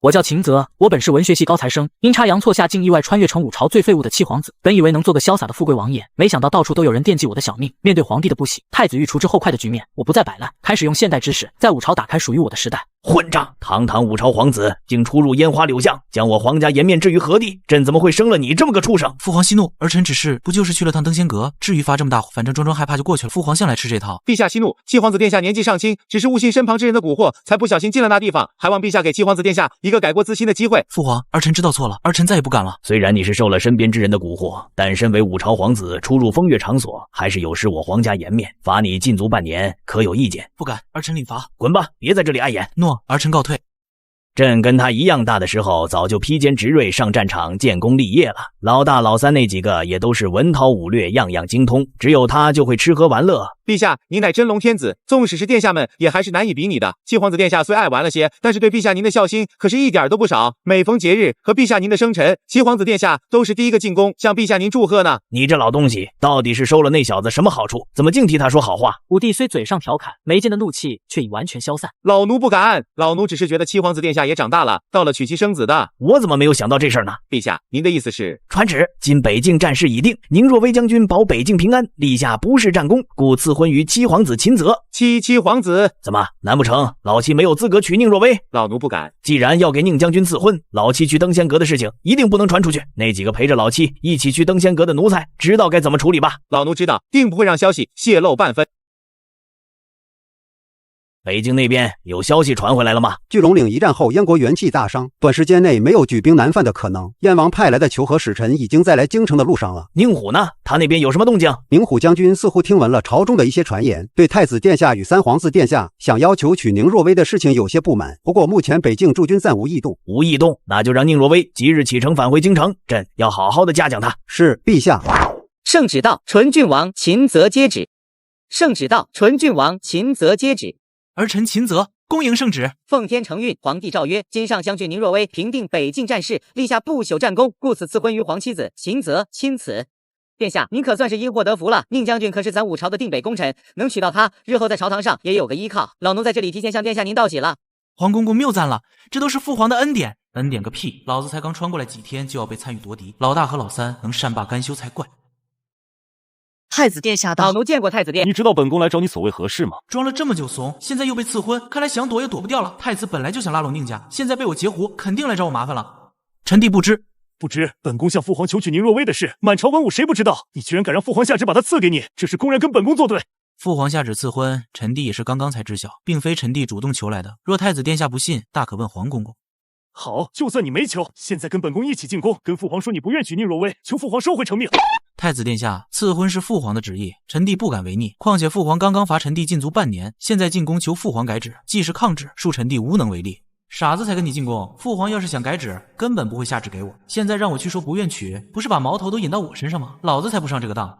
我叫秦泽，我本是文学系高材生，阴差阳错下竟意外穿越成武朝最废物的七皇子。本以为能做个潇洒的富贵王爷，没想到到处都有人惦记我的小命。面对皇帝的不喜，太子欲除之后快的局面，我不再摆烂，开始用现代知识在武朝打开属于我的时代。混账！堂堂武朝皇子，竟出入烟花柳巷，将我皇家颜面置于何地？朕怎么会生了你这么个畜生？父皇息怒，儿臣只是不就是去了趟登仙阁，至于发这么大火？反正装装害怕就过去了。父皇向来吃这套。陛下息怒，七皇子殿下年纪尚轻，只是误信身旁之人的蛊惑，才不小心进了那地方，还望陛下给七皇子殿下一个改过自新的机会。父皇，儿臣知道错了，儿臣再也不敢了。虽然你是受了身边之人的蛊惑，但身为武朝皇子，出入风月场所，还是有失我皇家颜面，罚你禁足半年，可有意见？不敢，儿臣领罚。滚吧，别在这里碍眼。诺，儿臣告退。朕跟他一样大的时候，早就披坚执锐上战场建功立业了。老大老三那几个也都是文韬武略样样精通，只有他就会吃喝玩乐。陛下，您乃真龙天子，纵使是殿下们也还是难以比拟的。七皇子殿下虽爱玩了些，但是对陛下您的孝心可是一点都不少。每逢节日和陛下您的生辰，七皇子殿下都是第一个进宫向陛下您祝贺呢。你这老东西，到底是收了那小子什么好处？怎么净替他说好话？武帝虽嘴上调侃，眉间的怒气却已完全消散。老奴不敢，老奴只是觉得七皇子殿下也长大了，到了娶妻生子的。我怎么没有想到这事儿呢？陛下，您的意思是？传旨，今北境战事已定，宁若威将军保北境平安，立下不世战功，故赐婚于七皇子秦泽。七皇子？怎么，难不成老七没有资格娶宁若威？老奴不敢。既然要给宁将军赐婚，老七去登仙阁的事情一定不能传出去。那几个陪着老七一起去登仙阁的奴才，知道该怎么处理吧？老奴知道，定不会让消息泄露半分。北京那边有消息传回来了吗？巨龙岭一战后，燕国元气大伤，短时间内没有举兵南犯的可能。燕王派来的求和使臣已经在来京城的路上了。宁虎呢？他那边有什么动静？宁虎将军似乎听闻了朝中的一些传言，对太子殿下与三皇子殿下想要求娶宁若威的事情有些不满。不过目前北境驻军暂无异动。无异动，那就让宁若威即日启程返回京城，朕要好好的嘉奖他。是，陛下。圣旨到，纯郡王秦泽接旨。圣旨到，纯郡王秦泽接旨。儿臣秦泽恭迎圣旨。奉天承运，皇帝诏曰：今上将军宁若威平定北境战事，立下不朽战功，故此赐婚于皇妻子秦泽。钦此。殿下，您可算是因祸得福了。宁将军可是咱武朝的定北功臣，能娶到他，日后在朝堂上也有个依靠。老奴在这里提前向殿下您道喜了。皇公公谬赞了，这都是父皇的恩典。恩典个屁！老子才刚穿过来几天，就要被参与夺嫡。老大和老三能善罢甘休才怪。太子殿下到。老奴见过太子殿。你知道本宫来找你所谓何事吗？装了这么久怂，现在又被赐婚，看来想躲也躲不掉了。太子本来就想拉拢宁家，现在被我截胡，肯定来找我麻烦了。臣弟不知。不知，本宫向父皇求娶宁若威的事，满朝文武谁不知道？你居然敢让父皇下旨把她赐给你，这是公然跟本宫作对。父皇下旨赐婚，臣弟也是刚刚才知晓，并非臣弟主动求来的。若太子殿下不信，大可问皇公公。好，就算你没求，现在跟本宫一起进宫，跟父皇说你不愿娶宁若威，求父皇收回成命。太子殿下，赐婚是父皇的旨意，臣弟不敢违逆。况且父皇刚刚罚臣弟禁足半年，现在进宫求父皇改旨，既是抗旨，恕臣弟无能为力。傻子才跟你进宫，父皇要是想改旨，根本不会下旨给我。现在让我去说不愿娶，不是把矛头都引到我身上吗？老子才不上这个当。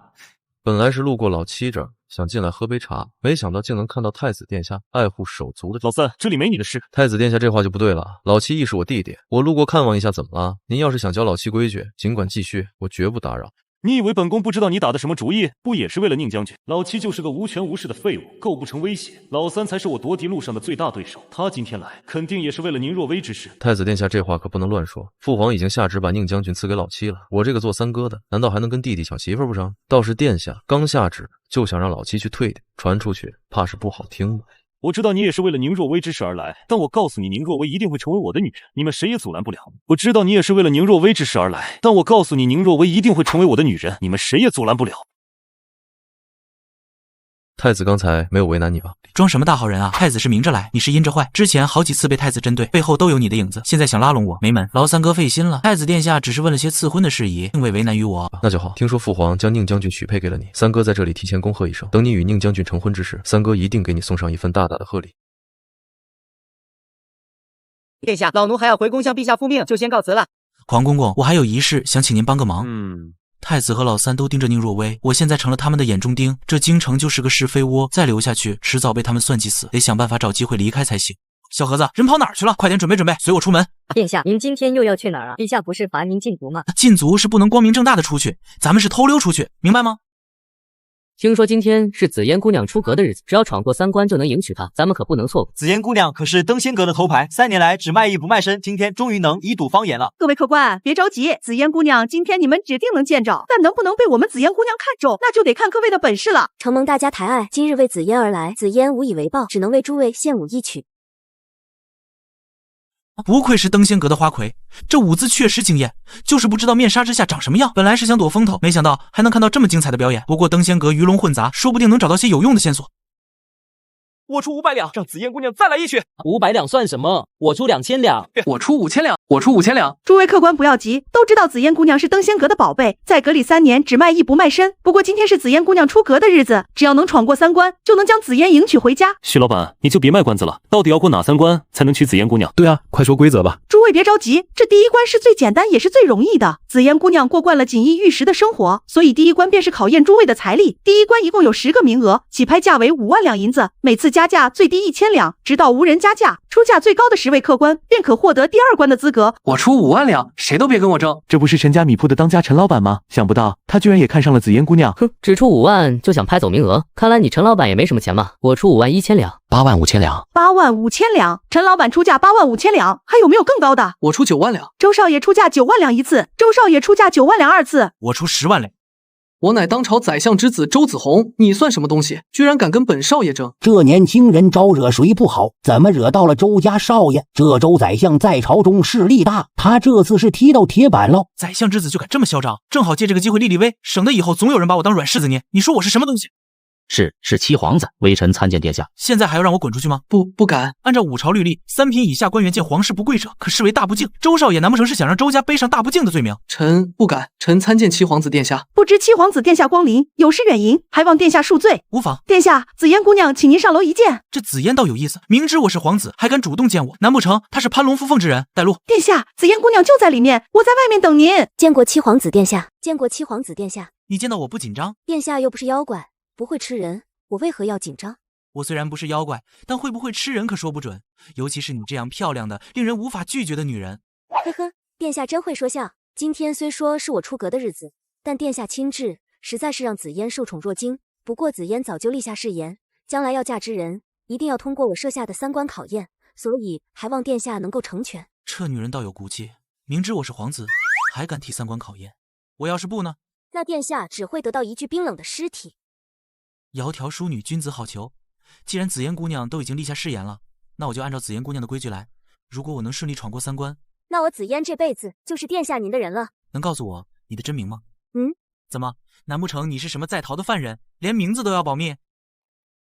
本来是路过老七这儿，想进来喝杯茶，没想到竟能看到太子殿下爱护手足的。老三，这里没你的事。太子殿下这话就不对了，老七亦是我弟弟，我路过看望一下怎么了？您要是想教老七规矩，尽管继续，我绝不打扰。你以为本宫不知道你打的什么主意？不也是为了宁将军？老七就是个无权无势的废物，构不成威胁。老三才是我夺嫡路上的最大对手，他今天来肯定也是为了宁若威之事。太子殿下这话可不能乱说，父皇已经下旨把宁将军赐给老七了，我这个做三哥的难道还能跟弟弟抢媳妇不成？倒是殿下刚下旨就想让老七去退掉，传出去怕是不好听了。我知道你也是为了宁若威之事而来，但我告诉你，宁若威一定会成为我的女人，你们谁也阻拦不了。我知道你也是为了宁若威之事而来，但我告诉你，宁若威一定会成为我的女人，你们谁也阻拦不了。太子刚才没有为难你吧？装什么大好人啊！太子是明着来，你是阴着坏。之前好几次被太子针对，背后都有你的影子。现在想拉拢我，没门！劳三哥费心了。太子殿下只是问了些赐婚的事宜，并未为难于我。那就好。听说父皇将宁将军许配给了你，三哥在这里提前恭贺一声。等你与宁将军成婚之时，三哥一定给你送上一份大大的贺礼。殿下，老奴还要回宫向陛下复命，就先告辞了。皇公公，我还有一事想请您帮个忙。太子和老三都盯着宁若威，我现在成了他们的眼中钉，这京城就是个是非窝，再留下去，迟早被他们算计死，得想办法找机会离开才行。小盒子，人跑哪儿去了？快点准备准备，随我出门。殿下，您今天又要去哪儿啊？陛下不是罚您禁足吗？禁足是不能光明正大的出去，咱们是偷溜出去，明白吗？听说今天是紫嫣姑娘出阁的日子，只要闯过3关就能迎娶她，咱们可不能错过。紫嫣姑娘可是登仙阁的头牌，3年来只卖艺不卖身，今天终于能一睹芳颜了。各位客官，别着急，紫嫣姑娘今天你们指定能见着，但能不能被我们紫嫣姑娘看中，那就得看各位的本事了。承蒙大家抬爱，今日为紫嫣而来，紫嫣无以为报，只能为诸位献舞一曲。不愧是登仙阁的花魁，这舞姿确实惊艳，就是不知道面纱之下长什么样。本来是想躲风头，没想到还能看到这么精彩的表演。不过登仙阁鱼龙混杂，说不定能找到些有用的线索。我出500两，让紫嫣姑娘再来一曲。500两算什么？我出2000两。我出5000两。我出5000两。诸位客官不要急，都知道紫嫣姑娘是登仙阁的宝贝，在阁里3年只卖艺不卖身。不过今天是紫嫣姑娘出阁的日子，只要能闯过3关，就能将紫嫣迎娶回家。徐老板，你就别卖关子了，到底要过哪3关才能娶紫嫣姑娘？对啊，快说规则吧。诸位别着急，这第1关是最简单也是最容易的。紫嫣姑娘过惯了锦衣玉食的生活，所以第1关便是考验诸位的财力。第1关一共有10个名额，起拍价为5万两银子，每次加价最低1000两，直到无人加价。出价最高的10位客官便可获得第2关的资格。我出5万两，谁都别跟我争。这不是陈家米铺的当家陈老板吗？想不到他居然也看上了紫嫣姑娘。哼，只出5万就想拍走名额，看来你陈老板也没什么钱嘛。我出5万1千两。8万5千两。8万5千两，陈老板出价8万5千两，还有没有更高的？我出9万两。周少爷出价9万两1次，周少爷出价9万两2次。我出10万两。我乃当朝宰相之子周子弘，你算什么东西？居然敢跟本少爷争！这年轻人招惹谁不好？怎么惹到了周家少爷？这周宰相在朝中势力大，他这次是踢到铁板了。宰相之子就敢这么嚣张，正好借这个机会立立威，省得以后总有人把我当软柿子捏。你说我是什么东西？是七皇子，微臣参见殿下。现在还要让我滚出去吗？不敢。按照五朝律例，3品以下官员见皇室不贵者，可视为大不敬。周少爷难不成是想让周家背上大不敬的罪名？臣不敢，臣参见七皇子殿下。不知七皇子殿下光临，有失远迎，还望殿下恕罪。无妨。殿下，紫嫣姑娘请您上楼一见。这紫嫣倒有意思，明知我是皇子，还敢主动见我，难不成他是攀龙附凤之人？带路。殿下，紫嫣姑娘就在里面，我在外面等您。见过七皇子殿下，见过七皇子殿下。你见到我不紧张？殿下又不是妖怪，不会吃人。我为何要紧张？我虽然不是妖怪，但会不会吃人可说不准。尤其是你这样漂亮的、令人无法拒绝的女人。呵呵，殿下真会说笑。今天虽说是我出阁的日子，但殿下亲至，实在是让紫嫣受宠若惊。不过紫嫣早就立下誓言，将来要嫁之人，一定要通过我设下的3关考验，所以还望殿下能够成全。这女人倒有骨气，明知我是皇子，还敢提3关考验。我要是不呢？那殿下只会得到一具冰冷的尸体。窈窕淑女，君子好逑。既然紫嫣姑娘都已经立下誓言了，那我就按照紫嫣姑娘的规矩来。如果我能顺利闯过3关，那我紫嫣这辈子就是殿下您的人了。能告诉我你的真名吗？怎么，难不成你是什么在逃的犯人，连名字都要保密？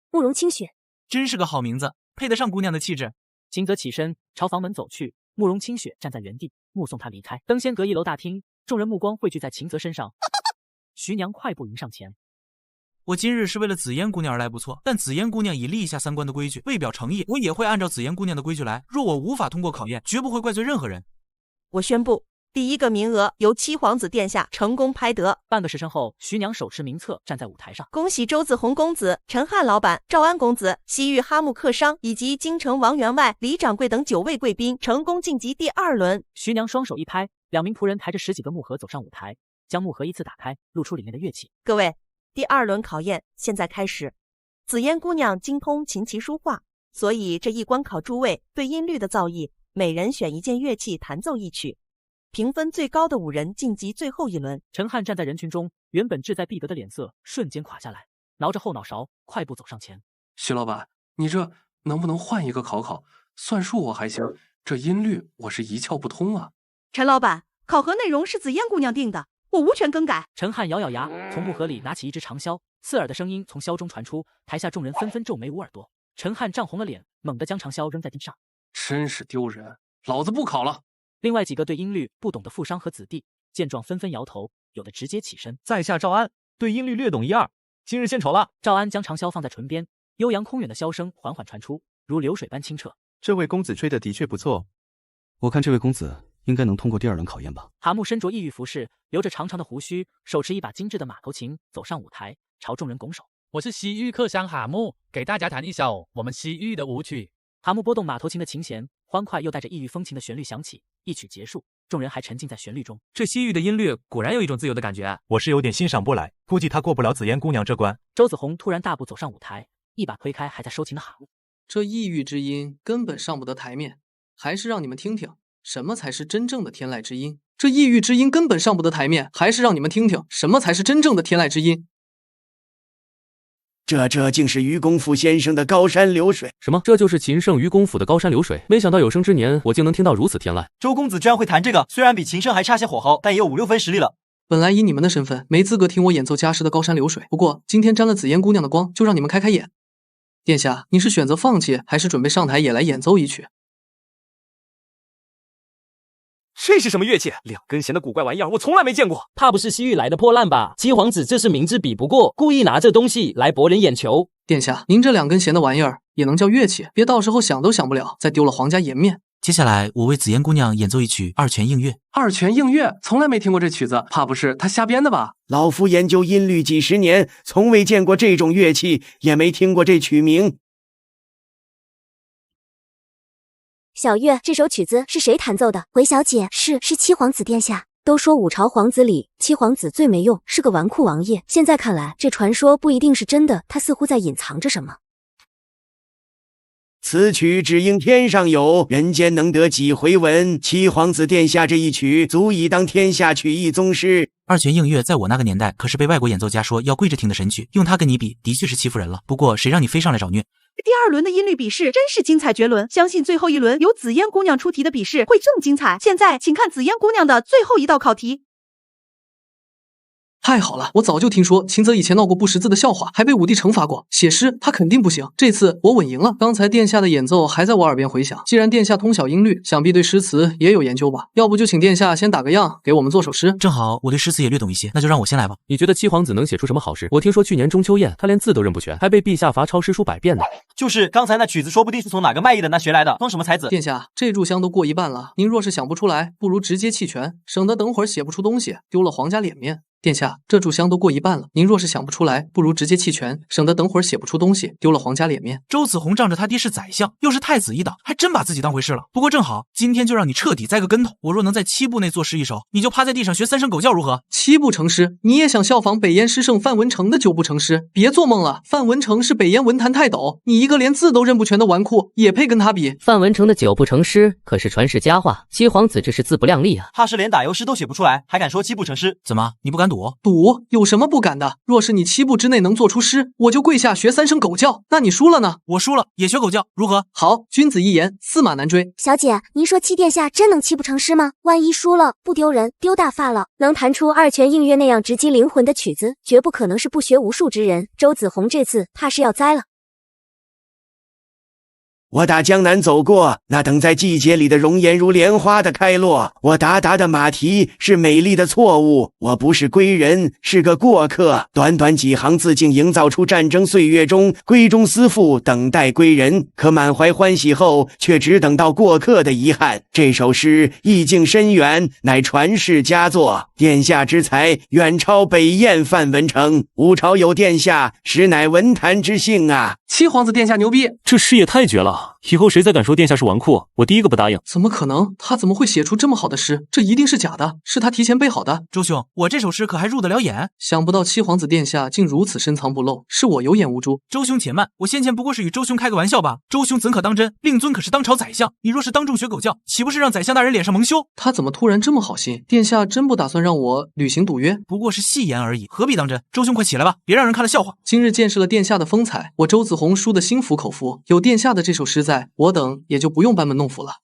慕容清雪，真是个好名字，配得上姑娘的气质。秦泽起身朝房门走去，慕容清雪站在原地目送他离开。登仙阁1楼大厅，众人目光汇聚在秦泽身上。徐娘快步迎上前。我今日是为了紫嫣姑娘而来不错，但紫嫣姑娘已立下3关的规矩，为表诚意，我也会按照紫嫣姑娘的规矩来。若我无法通过考验，绝不会怪罪任何人。我宣布，第1个名额由七皇子殿下成功拍得。半个时辰后，徐娘手持名册站在舞台上。恭喜周子弘公子、陈汉老板、赵安公子、西域哈木客商以及京城王员外、李掌柜等9位贵宾成功晋级第2轮。徐娘双手一拍，2名仆人抬着10几个木盒走上舞台，将木盒依次打开，露出里面的乐器。各位，第2轮考验现在开始。紫嫣姑娘精通琴棋书画，所以这一关考诸位对音律的造诣，每人选一件乐器弹奏一曲。评分最高的5人晋级最后1轮。陈汉站在人群中，原本志在必得的脸色瞬间垮下来，挠着后脑勺，快步走上前。徐老板，你这能不能换一个考？算术我还行，这音律我是一窍不通啊。陈老板，考核内容是紫嫣姑娘定的，我无权更改。陈汉咬咬牙，从木盒里拿起一支长箫，刺耳的声音从箫中传出，台下众人纷纷皱眉捂耳朵。陈汉涨红了脸，猛地将长箫扔在地上。真是丢人，老子不考了。另外几个对音律不懂的富商和子弟见状纷纷摇头，有的直接起身。在下赵安，对音律略懂1、2，今日献丑了。赵安将长箫放在唇边，悠扬空远的箫声缓缓传出，如流水般清澈。这位公子吹得的确不错，我看这位公子应该能通过第2轮考验吧。蛤蟆身着异域服饰，留着长长的胡须，手持一把精致的马头琴，走上舞台，朝众人拱手。我是西域客商蛤蟆，给大家弹一首我们西域的舞曲。蛤蟆拨动马头琴的琴弦，欢快又带着异域风情的旋律响起，一曲结束，众人还沉浸在旋律中。这西域的音律果然有一种自由的感觉。我是有点欣赏不来，估计他过不了紫嫣姑娘这关。周子红突然大步走上舞台，一把推开还在收琴的哈木。这异域之音根本上不得台面，还是让你们听听什么才是真正的天籁之音。这异域之音根本上不得台面，还是让你们听听什么才是真正的天籁之音。这竟是愚公府先生的高山流水。什么？这就是秦圣愚公府的高山流水？没想到有生之年我竟能听到如此天籁。周公子居然会弹这个，虽然比秦圣还差些火候，但也有5、6分实力了。本来以你们的身份，没资格听我演奏家师的高山流水。不过今天沾了紫嫣姑娘的光，就让你们开开眼。殿下，你是选择放弃，还是准备上台也来演奏一曲？这是什么乐器？2根弦的古怪玩意儿，我从来没见过。怕不是西域来的破烂吧？七皇子这是明知比不过，故意拿这东西来博人眼球。殿下，您这2根弦的玩意儿也能叫乐器？别到时候想都想不了，再丢了皇家颜面。接下来，我为紫嫣姑娘演奏一曲2泉映月。2泉映月，从来没听过这曲子，怕不是他瞎编的吧？老夫研究音律几10年，从未见过这种乐器，也没听过这曲名。小月，这首曲子是谁弹奏的？回小姐，是七皇子殿下。都说5朝皇子里，七皇子最没用，是个纨绔王爷。现在看来，这传说不一定是真的，他似乎在隐藏着什么。此曲只应天上有，人间能得几回闻。七皇子殿下这一曲，足以当天下曲艺宗师。2泉映月在我那个年代可是被外国演奏家说要跪着听的神曲，用它跟你比，的确是欺负人了。不过谁让你飞上来找虐？第2轮的音律比试真是精彩绝伦，相信最后一轮由紫嫣姑娘出题的比试会更精彩。现在请看紫嫣姑娘的最后一道考题。太好了，我早就听说秦泽以前闹过不识字的笑话，还被武帝惩罚过。写诗他肯定不行，这次我稳赢了。刚才殿下的演奏还在我耳边回响，既然殿下通晓音律，想必对诗词也有研究吧？要不就请殿下先打个样，给我们做首诗。正好我对诗词也略懂一些，那就让我先来吧。你觉得七皇子能写出什么好诗？我听说去年中秋宴，他连字都认不全，还被陛下罚抄诗书100遍呢。就是刚才那曲子，说不定是从哪个卖艺的那学来的，装什么才子？殿下，这炷香都过一半了，您若是想不出来，不如直接弃权，省得等会儿写不出东西，丢了皇家脸面。殿下，这炷香都过一半了，您若是想不出来，不如直接弃权，省得等会儿写不出东西，丢了皇家脸面。周子红仗着他爹是宰相，又是太子一党，还真把自己当回事了。不过正好，今天就让你彻底栽个跟头。我若能在7步内作诗一首，你就趴在地上学3声狗叫，如何？7步成诗，你也想效仿北燕诗圣范文成的9步成诗？别做梦了，范文成是北燕文坛泰斗，你一个连字都认不全的纨绔，也配跟他比？范文成的9步成诗可是传世佳话，七皇子这是自不量力啊！怕是连打油诗都写不出来，还敢说7步成诗？怎么，你不敢赌？赌？有什么不敢的？若是你7步之内能做出诗，我就跪下学3声狗叫。那你输了呢？我输了也学狗叫，如何？好，君子一言，驷马难追。小姐，您说七殿下真能7步成诗吗？万一输了，不丢人，丢大发了。能弹出2泉映月那样直击灵魂的曲子，绝不可能是不学无术之人。周子红这次怕是要栽了。我打江南走过，那等在季节里的容颜如莲花的开落。我达达的马蹄是美丽的错误，我不是归人，是个过客。短短几行字竟营造出战争岁月中闺中思妇等待归人，可满怀欢喜后却只等到过客的遗憾。这首诗意境深远，乃传世佳作。殿下之才远超北燕范文成，5朝有殿下，实乃文坛之幸啊！七皇子殿下牛逼，这诗也太绝了！以后谁再敢说殿下是纨绔，我第一个不答应。怎么可能？他怎么会写出这么好的诗？这一定是假的，是他提前背好的。周兄，我这首诗可还入得了眼？想不到七皇子殿下竟如此深藏不露，是我有眼无珠。周兄且慢，我先前不过是与周兄开个玩笑吧。周兄怎可当真？令尊可是当朝宰相，你若是当众学狗叫，岂不是让宰相大人脸上蒙羞？他怎么突然这么好心？殿下真不打算让我履行赌约？不过是戏言而已，何必当真？周兄快起来吧，别让人看了笑话。今日见识了殿下的风采，我周子红输得心服口服。有殿下的这首诗在，我等也就不用班门弄斧了。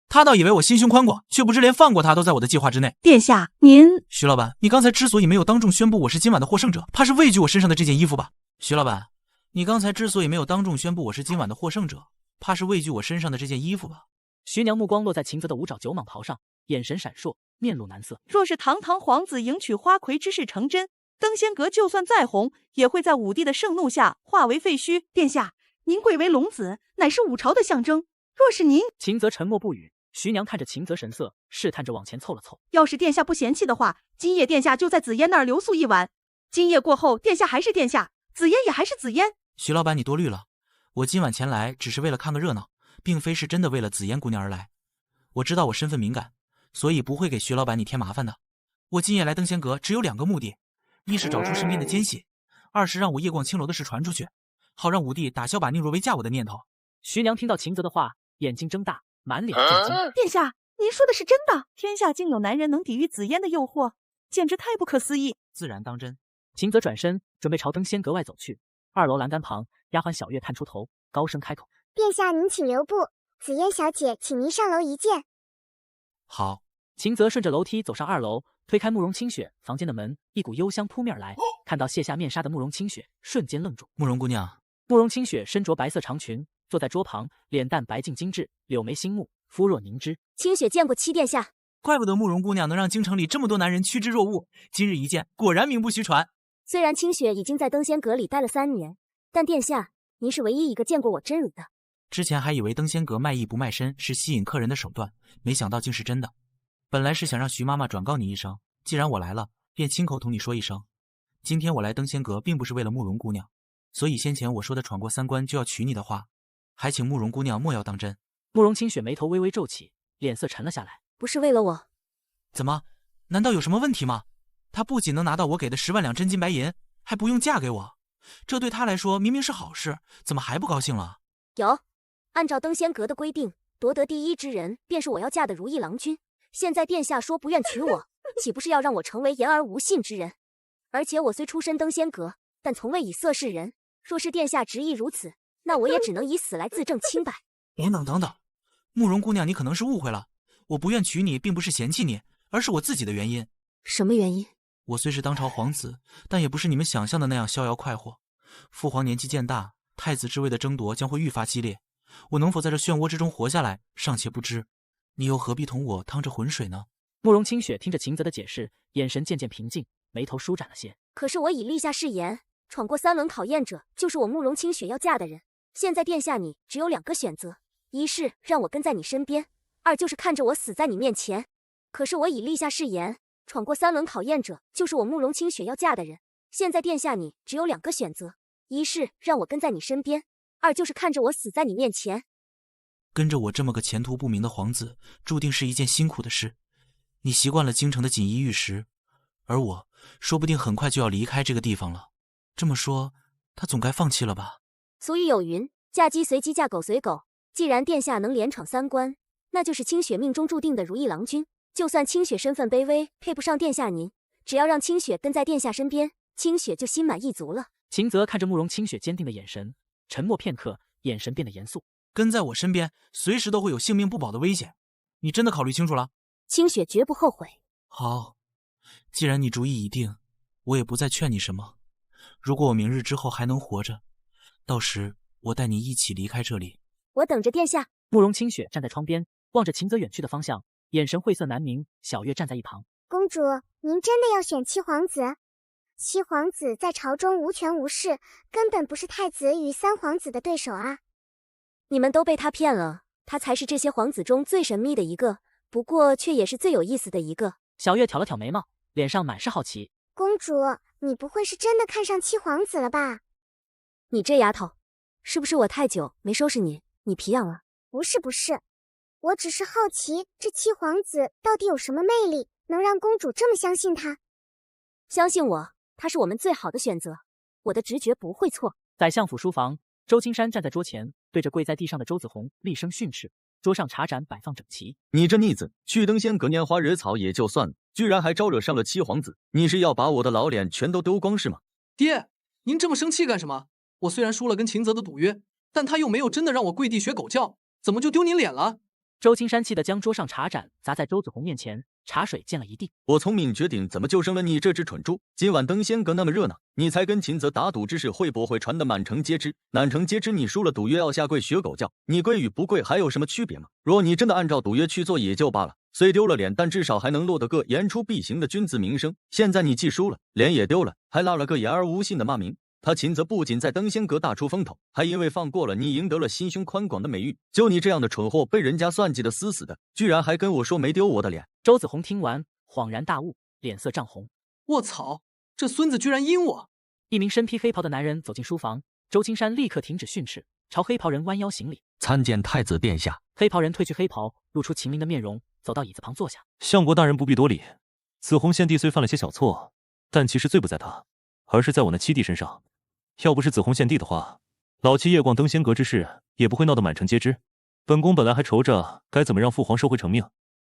他倒以为我心胸宽广，却不知连放过他都在我的计划之内。殿下，您……徐老板，你刚才之所以没有当众宣布我是今晚的获胜者，怕是畏惧我身上的这件衣服吧？徐老板，你刚才之所以没有当众宣布我是今晚的获胜者，怕是畏惧我身上的这件衣服吧？徐娘目光落在秦泽的5爪9蟒袍上，眼神闪烁，面露难色。若是堂堂皇子迎娶花魁之事成真，登仙阁就算再红，也会在武帝的盛怒下化为废墟。殿下，您贵为龙子，乃是5朝的象征。若是您……秦泽沉默不语。徐娘看着秦泽神色，试探着往前凑了凑。要是殿下不嫌弃的话，今夜殿下就在紫嫣那儿留宿一晚。今夜过后，殿下还是殿下，紫嫣也还是紫嫣。徐老板，你多虑了。我今晚前来只是为了看个热闹，并非是真的为了紫嫣姑娘而来。我知道我身份敏感，所以不会给徐老板你添麻烦的。我今夜来登仙阁只有2个目的，一是找出身边的奸细，二是让我夜逛青楼的事传出去，好让武帝打消把宁若薇嫁我的念头。徐娘听到秦泽的话，眼睛睁大，满脸震惊。殿下，您说的是真的？天下竟有男人能抵御紫嫣的诱惑，简直太不可思议。自然当真。秦泽转身准备朝登仙阁外走去，2楼栏杆旁，丫鬟小月探出头，高声开口：“殿下您请留步，紫嫣小姐请您上楼一见。”好。秦泽顺着楼梯走上2楼，推开慕容清雪房间的门，一股幽香扑面而来。看到卸下面纱的慕容清雪，瞬间愣住。慕容姑娘。慕容清雪身着白色长裙，坐在桌旁，脸蛋白净精致，柳眉星目，肤若凝脂。清雪见过七殿下。怪不得慕容姑娘能让京城里这么多男人趋之若鹜，今日一见，果然名不虚传。虽然清雪已经在登仙阁里待了3年，但殿下，您是唯一一个见过我真人的。之前还以为登仙阁卖艺不卖身是吸引客人的手段，没想到竟是真的。本来是想让徐妈妈转告你一声，既然我来了，便亲口同你说一声。今天我来登仙阁并不是为了慕容姑娘，所以先前我说的闯过3关就要娶你的话，还请慕容姑娘莫要当真。慕容清雪眉头微微皱起，脸色沉了下来。不是为了我。怎么？难道有什么问题吗？她不仅能拿到我给的10万两真金白银，还不用嫁给我，这对她来说明明是好事，怎么还不高兴了？有，按照登仙阁的规定，夺得第1之人便是我要嫁的如意郎君。现在殿下说不愿娶我，岂不是要让我成为言而无信之人？而且我虽出身登仙阁，但从未以色示人。若是殿下执意如此，那我也只能以死来自证清白。等等，慕容姑娘，你可能是误会了，我不愿娶你并不是嫌弃你，而是我自己的原因。什么原因？我虽是当朝皇子，但也不是你们想象的那样逍遥快活。父皇年纪渐大，太子之位的争夺将会愈发激烈，我能否在这漩涡之中活下来，尚且不知。你又何必同我趟着浑水呢？慕容清雪听着秦泽的解释，眼神渐渐平静，眉头舒展了些。可是我已立下誓言，闯过3轮考验者就是我慕容清雪要嫁的人。现在殿下你只有2个选择，一是让我跟在你身边，二就是看着我死在你面前。可是我已立下誓言，闯过3轮考验者就是我慕容清雪要嫁的人。现在殿下你只有2个选择，一是让我跟在你身边，二就是看着我死在你面前。跟着我这么个前途不明的皇子，注定是一件辛苦的事。你习惯了京城的锦衣玉食，而我说不定很快就要离开这个地方了。这么说，他总该放弃了吧？俗语有云，嫁鸡随鸡，嫁狗随狗。既然殿下能连闯3关，那就是清雪命中注定的如意郎君。就算清雪身份卑微，配不上殿下您，只要让清雪跟在殿下身边，清雪就心满意足了。秦泽看着慕容清雪坚定的眼神，沉默片刻，眼神变得严肃。跟在我身边，随时都会有性命不保的危险。你真的考虑清楚了？清雪绝不后悔。好，既然你主意已定，我也不再劝你什么。如果我明日之后还能活着，到时我带你一起离开这里。我等着殿下。慕容清雪站在窗边，望着秦泽远去的方向，眼神晦涩难明。小月站在一旁。公主，您真的要选七皇子？七皇子在朝中无权无势，根本不是太子与3皇子的对手啊。你们都被他骗了，他才是这些皇子中最神秘的一个，不过却也是最有意思的一个。小月挑了挑眉毛，脸上满是好奇。公主，你不会是真的看上七皇子了吧？你这丫头，是不是我太久没收拾你，你皮痒了？不是，我只是好奇，这七皇子到底有什么魅力，能让公主这么相信他？相信我，他是我们最好的选择，我的直觉不会错。宰相府书房，周青山站在桌前，对着跪在地上的周子红厉声训斥。桌上茶盏摆放整齐。你这逆子，去登仙阁拈花惹草也就算了，居然还招惹上了七皇子，你是要把我的老脸全都丢光是吗？爹，您这么生气干什么？我虽然输了跟秦泽的赌约，但他又没有真的让我跪地学狗叫，怎么就丢您脸了？周青山气得将桌上茶盏砸在周子红面前，茶水溅了一地。我聪明绝顶，怎么就生了你这只蠢猪？今晚登仙阁那么热闹，你才跟秦泽打赌之事会不会传得满城皆知？满城皆知你输了赌约要下跪学狗叫，你跪与不跪还有什么区别吗？若你真的按照赌约去做也就罢了，虽丢了脸，但至少还能落得个言出必行的君子名声。现在你既输了，脸也丢了，还落了个言而无信的骂名。他秦泽不仅在登仙阁大出风头，还因为放过了你赢得了心胸宽广的美誉。就你这样的蠢货，被人家算计的死死的，居然还跟我说没丢我的脸。周子红听完恍然大悟，脸色涨红。卧槽，这孙子居然阴我！一名身披黑袍的男人走进书房，周青山立刻停止训斥，朝黑袍人弯腰行礼。参见太子殿下。黑袍人褪去黑袍，露出秦明的面容，走到椅子旁坐下。相国大人不必多礼。紫红献帝虽犯了些小错，但其实罪不在他，而是在我那七弟身上。要不是紫红献帝的话，老七夜逛登仙阁之事也不会闹得满城皆知。本宫本来还愁着该怎么让父皇收回成命，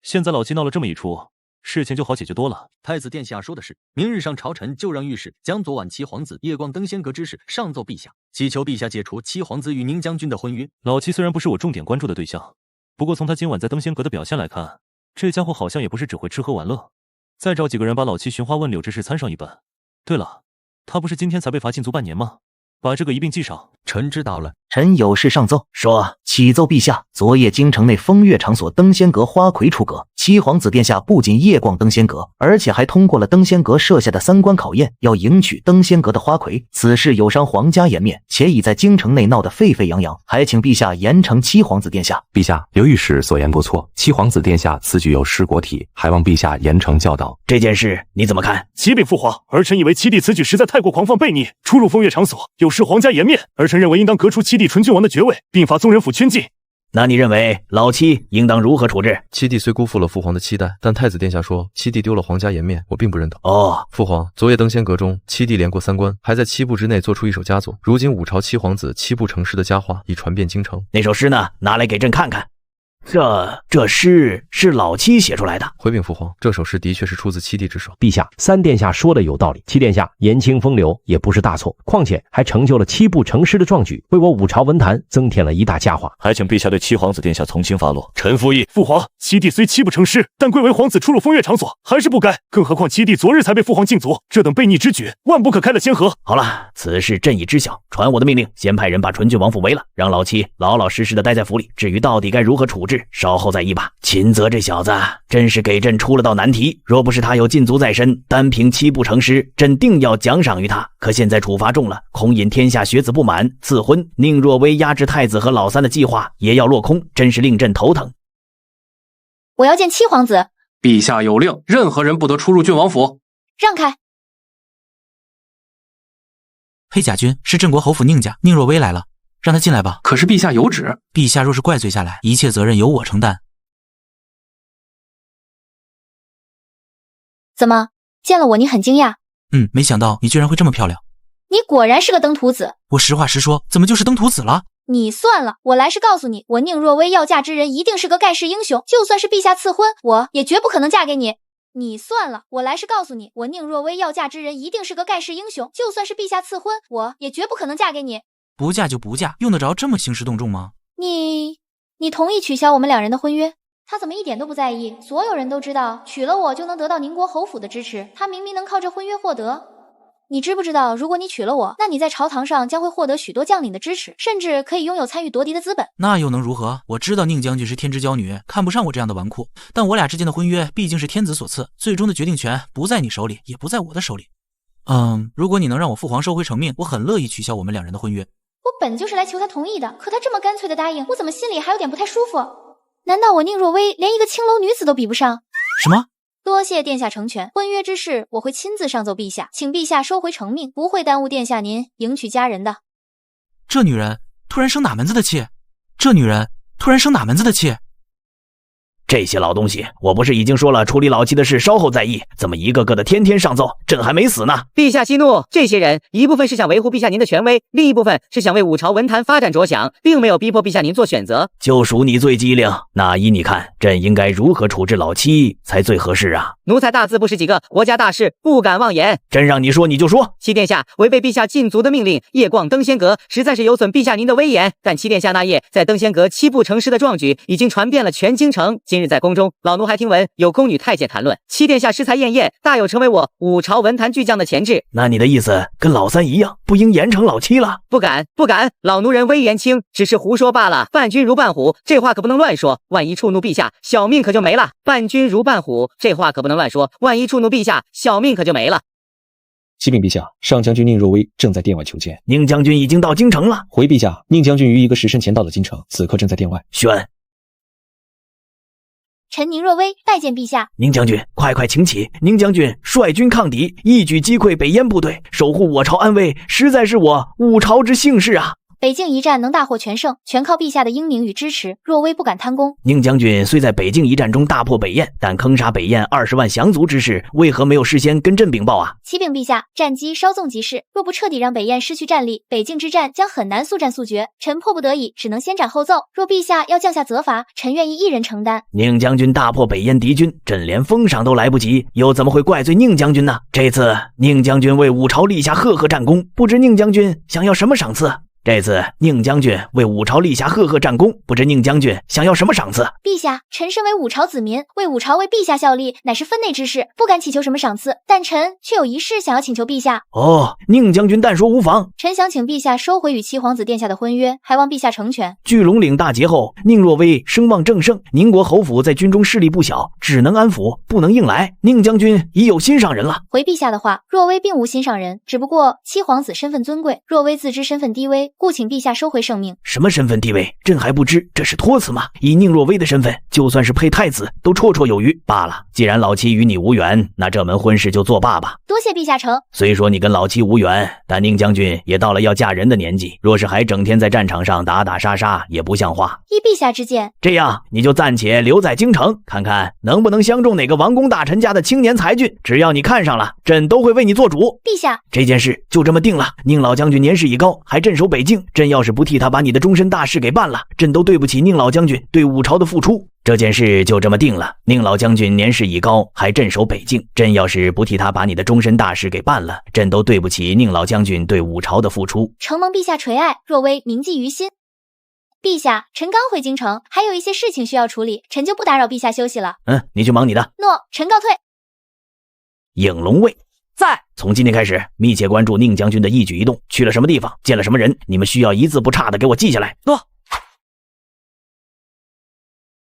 现在老七闹了这么一出，事情就好解决多了。太子殿下说的是，明日上朝臣就让御史将昨晚七皇子夜逛登仙阁之事上奏陛下，祈求陛下解除七皇子与宁将军的婚约。老七虽然不是我重点关注的对象，不过从他今晚在登仙阁的表现来看，这家伙好像也不是只会吃喝玩乐。再找几个人把老七寻花问柳之事参上一本。对了，他不是今天才被罚禁足半年吗？把这个一并记上。臣知道了。臣有事上奏，说启奏陛下，昨夜京城内风月场所登仙阁花魁出阁，七皇子殿下不仅夜逛登仙阁，而且还通过了登仙阁设下的3关考验，要迎娶登仙阁的花魁。此事有伤皇家颜面，且已在京城内闹得沸沸扬扬，还请陛下严惩七皇子殿下。陛下，刘御史所言不错，七皇子殿下此举有失国体，还望陛下严惩教导。这件事你怎么看？启禀父皇，儿臣以为七弟此举实在太过狂放悖逆，出入风月场所，有失皇家颜面，儿臣认为应当革除七弟纯郡王的爵位，并罚宗人府圈禁。那你认为老七应当如何处置？七弟虽辜负了父皇的期待，但太子殿下说七弟丢了皇家颜面，我并不认同。父皇，昨夜登仙阁中，七弟连过3关，还在7步之内做出一首佳作。如今五朝七皇子7步成诗的佳话已传遍京城。那首诗呢？拿来给朕看看。这诗是老七写出来的。回禀父皇，这首诗的确是出自七弟之手。陛下，3殿下说的有道理，七殿下言轻风流也不是大错，况且还成就了7步成诗的壮举，为我五朝文坛增添了一大佳话。还请陛下对七皇子殿下从轻发落。臣附议。父皇，七弟虽7步成诗，但贵为皇子出入风月场所，还是不该。更何况七弟昨日才被父皇禁足，这等悖逆之举，万不可开了先河。好了，此事朕已知晓，传我的命令，先派人把纯郡王府围了，让老七老老实实的待在府里。至于到底该如何处置，稍后再议吧。秦泽这小子真是给朕出了道难题，若不是他有禁足在身，单凭7步成诗，朕定要奖赏于他。可现在处罚重了，恐引天下学子不满，赐婚宁若薇压制太子和老三的计划也要落空，真是令朕头疼。我要见七皇子。陛下有令，任何人不得出入郡王府。让开。黑甲军是镇国侯府宁家，宁若薇来了，让他进来吧。可是陛下有旨，陛下若是怪罪下来，一切责任由我承担。怎么，见了我你很惊讶？没想到你居然会这么漂亮。你果然是个登徒子。我实话实说，怎么就是登徒子了？你算了，我来是告诉你，我宁若薇要嫁之人一定是个盖世英雄，就算是陛下赐婚，我也绝不可能嫁给你。你算了，我来是告诉你，我宁若薇要嫁之人一定是个盖世英雄，就算是陛下赐婚，我也绝不可能嫁给你。不嫁就不嫁，用得着这么兴师动众吗？你同意取消我们2人的婚约？他怎么一点都不在意？所有人都知道，娶了我就能得到宁国侯府的支持，他明明能靠这婚约获得。你知不知道，如果你娶了我，那你在朝堂上将会获得许多将领的支持，甚至可以拥有参与夺嫡的资本。那又能如何？我知道宁将军是天之娇女，看不上我这样的纨绔，但我俩之间的婚约毕竟是天子所赐，最终的决定权不在你手里，也不在我的手里。如果你能让我父皇收回成命，我很乐意取消我们2人的婚约。我本就是来求他同意的，可他这么干脆的答应，我怎么心里还有点不太舒服？难道我宁若薇连一个青楼女子都比不上？什么？多谢殿下成全，婚约之事我会亲自上奏陛下，请陛下收回成命，不会耽误殿下您迎娶佳人的。这女人突然生哪门子的气？这些老东西，我不是已经说了处理老七的事稍后再议，怎么一个个的天天上奏，朕还没死呢。陛下息怒，这些人一部分是想维护陛下您的权威，另一部分是想为五朝文坛发展着想，并没有逼迫陛下您做选择。就属你最机灵，那依你看，朕应该如何处置老七才最合适啊？奴才大字不识几个，国家大事不敢妄言。朕让你说你就说。七殿下违背陛下禁足的命令，夜逛登仙阁，实在是有损陛下您的威严。但七殿下那夜在登仙阁7步成诗的壮举，已经传遍了全京城。今日在宫中，老奴还听闻有宫女太监谈论，七殿下诗才艳艳，大有成为我五朝文坛巨匠的潜质。那你的意思跟老三一样，不应严惩老七了？不敢，老奴人威严轻，只是胡说罢了。伴君如伴虎，这话可不能乱说，万一触怒陛下，小命可就没了。伴君如伴虎，这话可不能乱说，万一触怒陛下，小命可就没了。启禀陛下，上将军宁若薇正在殿外求见。宁将军已经到京城了。回陛下，宁将军于1个时辰前到了京城，此刻正在殿外。宣。臣宁若薇拜见陛下。宁将军，快请起！宁将军率军抗敌，一举击溃北燕部队，守护我朝安危，实在是我五朝之幸事啊！北境一战能大获全胜，全靠陛下的英明与支持。若微不敢贪功。宁将军虽在北境一战中大破北燕，但坑杀北燕20万降卒之事，为何没有事先跟朕禀报啊？启禀陛下，战机稍纵即逝，若不彻底让北燕失去战力，北境之战将很难速战速决。臣迫不得已，只能先斩后奏。若陛下要降下责罚，臣愿意一人承担。宁将军大破北燕敌军，朕连封赏都来不及，又怎么会怪罪宁将军呢？这次宁将军为武朝立下赫赫战功，不知宁将军想要什么赏赐？这次宁将军为武朝立下赫赫战功，不知宁将军想要什么赏赐？陛下，臣身为武朝子民，为武朝为陛下效力，乃是分内之事，不敢祈求什么赏赐。但臣却有一事想要请求陛下。哦，宁将军但说无妨。臣想请陛下收回与七皇子殿下的婚约，还望陛下成全。聚龙岭大捷后，宁若微声望正盛，宁国侯府在军中势力不小，只能安抚，不能硬来。宁将军已有心上人了。回陛下的话，若微并无心上人，只不过七皇子身份尊贵，若微自知身份低微，故请陛下收回圣命。什么身份地位？朕还不知，这是托词吗？以宁若微的身份，就算是配太子都绰绰有余。罢了，既然老妻与你无缘，那这门婚事就作罢吧。多谢陛下承。虽说你跟老妻无缘，但宁将军也到了要嫁人的年纪，若是还整天在战场上打打杀杀，也不像话。依陛下之见，这样你就暂且留在京城，看看能不能相中哪个王公大臣家的青年才俊。只要你看上了，朕都会为你做主。陛下，这件事就这么定了。宁老将军年事已高，还镇守北境，朕要是不替他把你的终身大事给办了，朕都对不起宁老将军对武朝的付出。这件事就这么定了。宁老将军年事已高，还镇守北境，朕要是不替他把你的终身大事给办了，朕都对不起宁老将军对武朝的付出。承蒙陛下垂爱，若微铭记于心。陛下，臣刚回京城，还有一些事情需要处理，臣就不打扰陛下休息了。你去忙你的。诺，臣告退。影龙卫在。从今天开始，密切关注宁将军的一举一动，去了什么地方，见了什么人，你们需要一字不差的给我记下来。诺。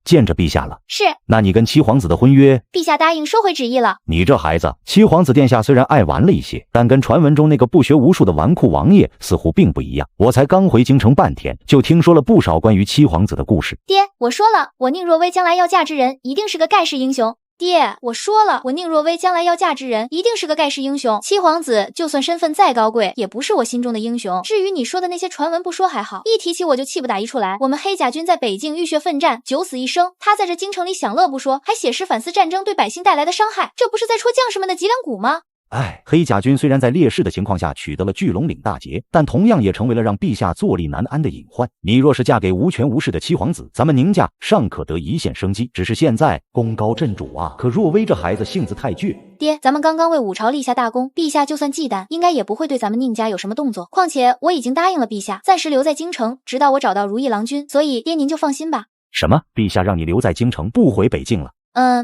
见着陛下了。是。那你跟七皇子的婚约？陛下答应收回旨意了。你这孩子，七皇子殿下虽然爱玩了一些，但跟传闻中那个不学无术的纨绔王爷似乎并不一样。我才刚回京城半天，就听说了不少关于七皇子的故事。爹，我说了，我宁若微将来要嫁之人，一定是个盖世英雄。爹，我说了，我宁若微将来要嫁之人，一定是个盖世英雄。七皇子就算身份再高贵，也不是我心中的英雄。至于你说的那些传闻不说还好，一提起我就气不打一处来。我们黑甲军在北境浴血奋战，九死一生，他在这京城里享乐不说，还写诗反思战争对百姓带来的伤害，这不是在戳将士们的脊梁骨吗？黑甲军虽然在劣势的情况下取得了聚龙岭大捷，但同样也成为了让陛下坐立难安的隐患。你若是嫁给无权无势的七皇子，咱们宁家尚可得一线生机。只是现在功高震主啊，可若微这孩子性子太倔。爹，咱们刚刚为武朝立下大功，陛下就算忌惮，应该也不会对咱们宁家有什么动作。况且我已经答应了陛下，暂时留在京城，直到我找到如意郎君，所以爹您就放心吧。什么？陛下让你留在京城，不回北境了？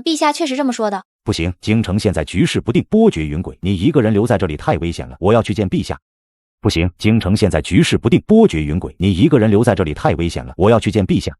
陛下确实这么说的。不行，京城现在局势不定，波谲云诡，你一个人留在这里太危险了，我要去见陛下。不行，京城现在局势不定，波谲云诡，你一个人留在这里太危险了，我要去见陛下。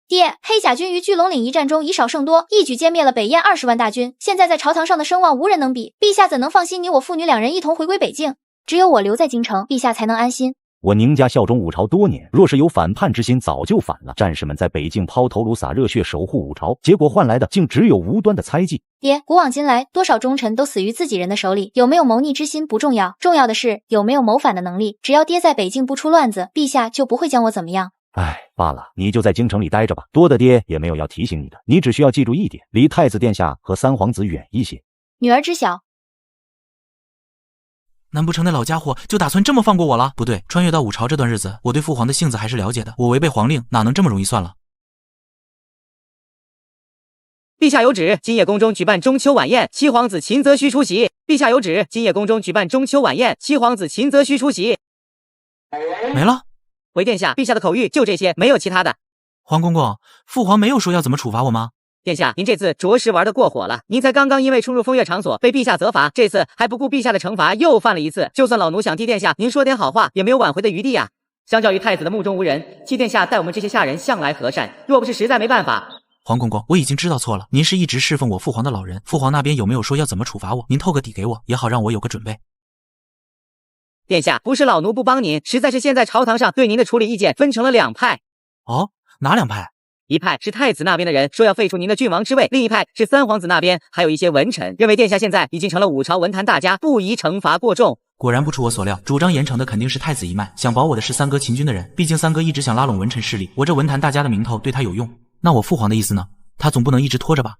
爹，黑甲军于聚龙岭一战中以少胜多，一举歼灭了北燕20万大军，现在在朝堂上的声望无人能比，陛下怎能放心你我父女两人一同回归北境？只有我留在京城，陛下才能安心。我宁家效忠武朝多年，若是有反叛之心，早就反了。战士们在北境抛头颅洒热血守护武朝，结果换来的竟只有无端的猜忌。爹，古往今来，多少忠臣都死于自己人的手里，有没有谋逆之心不重要，重要的是有没有谋反的能力。只要爹在北境不出乱子，陛下就不会将我怎么样。罢了，你就在京城里待着吧。多的爹也没有要提醒你的，你只需要记住一点，离太子殿下和三皇子远一些。女儿知晓。难不成那老家伙就打算这么放过我了？不对，穿越到武朝这段日子，我对父皇的性子还是了解的。我违背皇令，哪能这么容易算了？陛下有旨，今夜宫中举办中秋晚宴，七皇子秦则须出席。陛下有旨，今夜宫中举办中秋晚宴，七皇子秦则须出席。没了。回殿下，陛下的口谕就这些，没有其他的。皇公公，父皇没有说要怎么处罚我吗？殿下，您这次着实玩得过火了。您才刚刚因为冲入风月场所被陛下责罚，这次还不顾陛下的惩罚，又犯了一次。就算老奴想替殿下您说点好话，也没有挽回的余地啊。相较于太子的目中无人，戚殿下待我们这些下人向来和善，若不是实在没办法。皇公公，我已经知道错了。您是一直侍奉我父皇的老人，父皇那边有没有说要怎么处罚我？您透个底给我，也好让我有个准备。殿下，不是老奴不帮您，实在是现在朝堂上对您的处理意见分成了两派。哦，哪两派？一派是太子那边的人说要废除您的郡王之位，另一派是三皇子那边还有一些文臣认为殿下现在已经成了武朝文坛大家，不宜惩罚过重。果然不出我所料，主张严惩的肯定是太子一脉，想保我的是三哥秦军的人。毕竟三哥一直想拉拢文臣势力，我这文坛大家的名头对他有用。那我父皇的意思呢？他总不能一直拖着吧？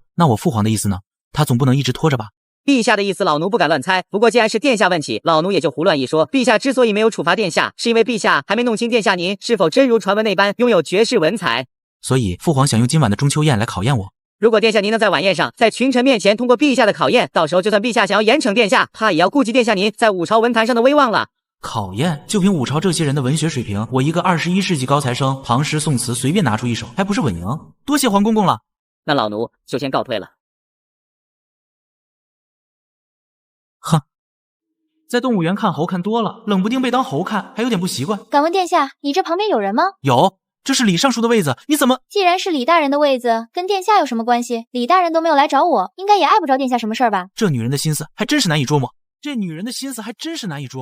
陛下的意思，老奴不敢乱猜。不过既然是殿下问起，老奴也就胡乱一说。陛下之所以没有处罚殿下，是因为陛下还没弄清殿下您是否真如传闻那般拥有绝世文采。所以父皇想用今晚的中秋宴来考验我。如果殿下您能在晚宴上，在群臣面前通过陛下的考验，到时候就算陛下想要严惩殿下，怕也要顾及殿下您在五朝文坛上的威望了。考验？就凭五朝这些人的文学水平，我一个21世纪高材生，唐诗宋词随便拿出一首，还不是稳赢？多谢皇公公了。那老奴就先告退了。哼，在动物园看猴看多了，冷不丁被当猴看，还有点不习惯。敢问殿下，你这旁边有人吗？有，这是李尚书的位子，你怎么……既然是李大人的位子，跟殿下有什么关系？李大人都没有来找我，应该也碍不着殿下什么事儿吧？这女人的心思还真是难以捉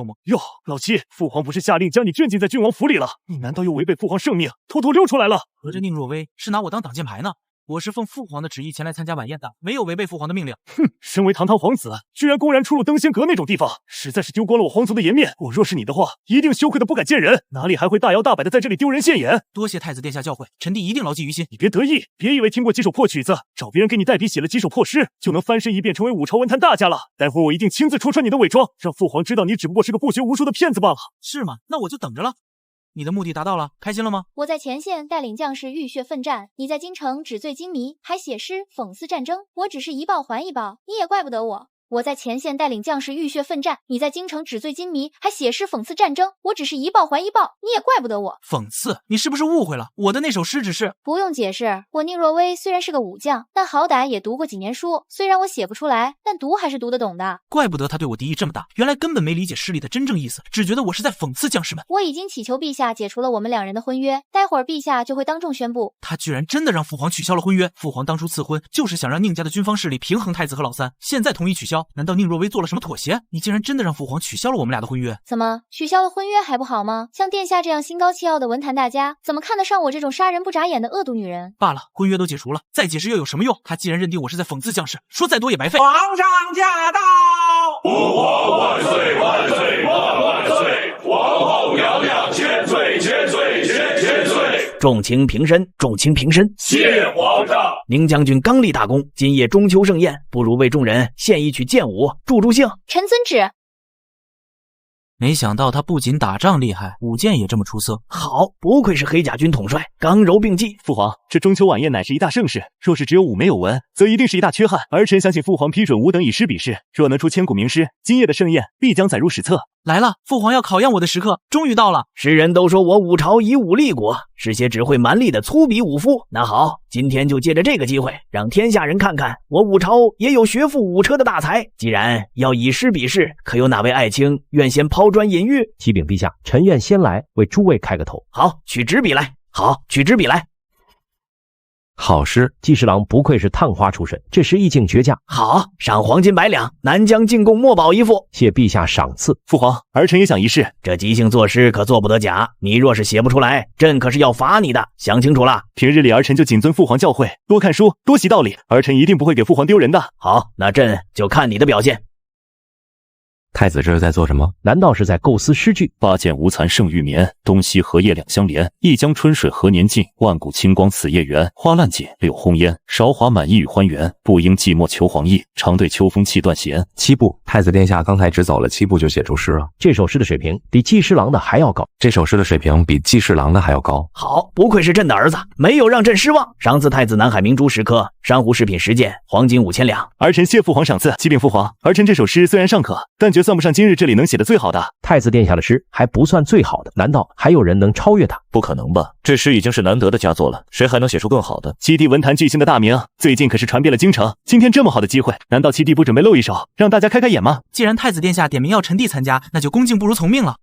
摸。哟，老七，父皇不是下令将你镇禁在郡王府里了？你难道又违背父皇圣命，偷偷溜出来了？合着宁若薇是拿我当挡箭牌呢？我是奉父皇的旨意前来参加晚宴的，没有违背父皇的命令。哼，身为堂堂皇子，居然公然出入登仙阁那种地方，实在是丢光了我皇族的颜面。我若是你的话，一定羞愧的不敢见人，哪里还会大摇大摆的在这里丢人现眼？多谢太子殿下教诲，臣弟一定牢记于心。你别得意，别以为听过几首破曲子，找别人给你代笔写了几首破诗，就能翻身一变成为五朝文坛大家了。待会儿我一定亲自戳穿你的伪装，让父皇知道你只不过是个不学无术的骗子罢了。是吗？那我就等着了。你的目的达到了，开心了吗？我在前线带领将士浴血奋战，你在京城纸醉金迷，还写诗讽刺战争。我只是一报还一报，你也怪不得我。我在前线带领将士浴血奋战，你在京城纸醉金迷，还写诗讽刺战争。我只是一报还一报，你也怪不得我。讽刺？你是不是误会了？我的那首诗只是……不用解释，我宁若薇虽然是个武将，但好歹也读过几年书。虽然我写不出来，但读还是读得懂的。怪不得他对我敌意这么大，原来根本没理解诗里的真正意思，只觉得我是在讽刺将士们。我已经祈求陛下解除了我们两人的婚约，待会儿陛下就会当众宣布。他居然真的让父皇取消了婚约。父皇当初赐婚就是想让宁家的军方势力平衡太子和老三，现在同意取消，难道宁若薇做了什么妥协？你竟然真的让父皇取消了我们俩的婚约？怎么，取消了婚约还不好吗？像殿下这样心高气傲的文坛大家，怎么看得上我这种杀人不眨眼的恶毒女人？罢了，婚约都解除了，再解释又有什么用？他既然认定我是在讽刺将士，说再多也白费。皇上驾到！父皇万岁万岁万万岁！皇后娘娘千岁千岁千岁！众卿平身，众卿平身。谢皇上。宁将军刚立大功，今夜中秋盛宴，不如为众人献一曲剑舞，助助兴。臣遵旨。没想到他不仅打仗厉害，舞剑也这么出色。好，不愧是黑甲军统帅，刚柔并济。父皇，这中秋晚宴乃是一大盛事，若是只有舞没有文，则一定是一大缺憾。儿臣相信父皇批准吾等以诗比试，若能出千古名诗，今夜的盛宴必将载入史册。来了，父皇要考验我的时刻终于到了。世人都说我五朝以武立国，是些只会蛮力的粗鄙武夫。那好，今天就借着这个机会，让天下人看看我五朝也有学富五车的大才。既然要以诗比试，可有哪位爱卿愿先抛砖引玉？启禀陛下，臣愿先来为诸位开个头。好，取纸笔来。好，取纸笔来。好诗，季侍郎不愧是探花出身，这诗意境绝佳。好，赏黄金100两，南疆进贡墨宝一副。谢陛下赏赐。父皇，儿臣也想一试。这即兴作诗可做不得假，你若是写不出来，朕可是要罚你的，想清楚了。平日里儿臣就谨遵父皇教诲，多看书，多习道理，儿臣一定不会给父皇丢人的。好，那朕就看你的表现。太子这是在做什么？难道是在构思诗句？八剑无残胜玉眠，东西荷叶两相连。一江春水何年尽？万古清光此夜圆。花烂锦，柳烘烟，韶华满意与欢颜。不应寂寞求黄意，常对秋风气断弦。7步，太子殿下刚才只走了7步就写出诗了。这首诗的水平比季侍郎的还要高。这首诗的水平比季侍郎的还要高。好，不愧是朕的儿子，没有让朕失望。赏赐太子南海明珠10颗，珊瑚饰品10件，黄金5000两。儿臣谢父皇赏赐。启禀父皇，儿臣这首诗虽然尚可，但绝算不上今日这里能写的最好的。太子殿下的诗还不算最好的，难道还有人能超越他？不可能吧，这诗已经是难得的佳作了，谁还能写出更好的？七弟文坛巨星的大名最近可是传遍了京城，今天这么好的机会，难道七弟不准备露一手，让大家开开眼吗？既然太子殿下点名要臣弟参加，那就恭敬不如从命了。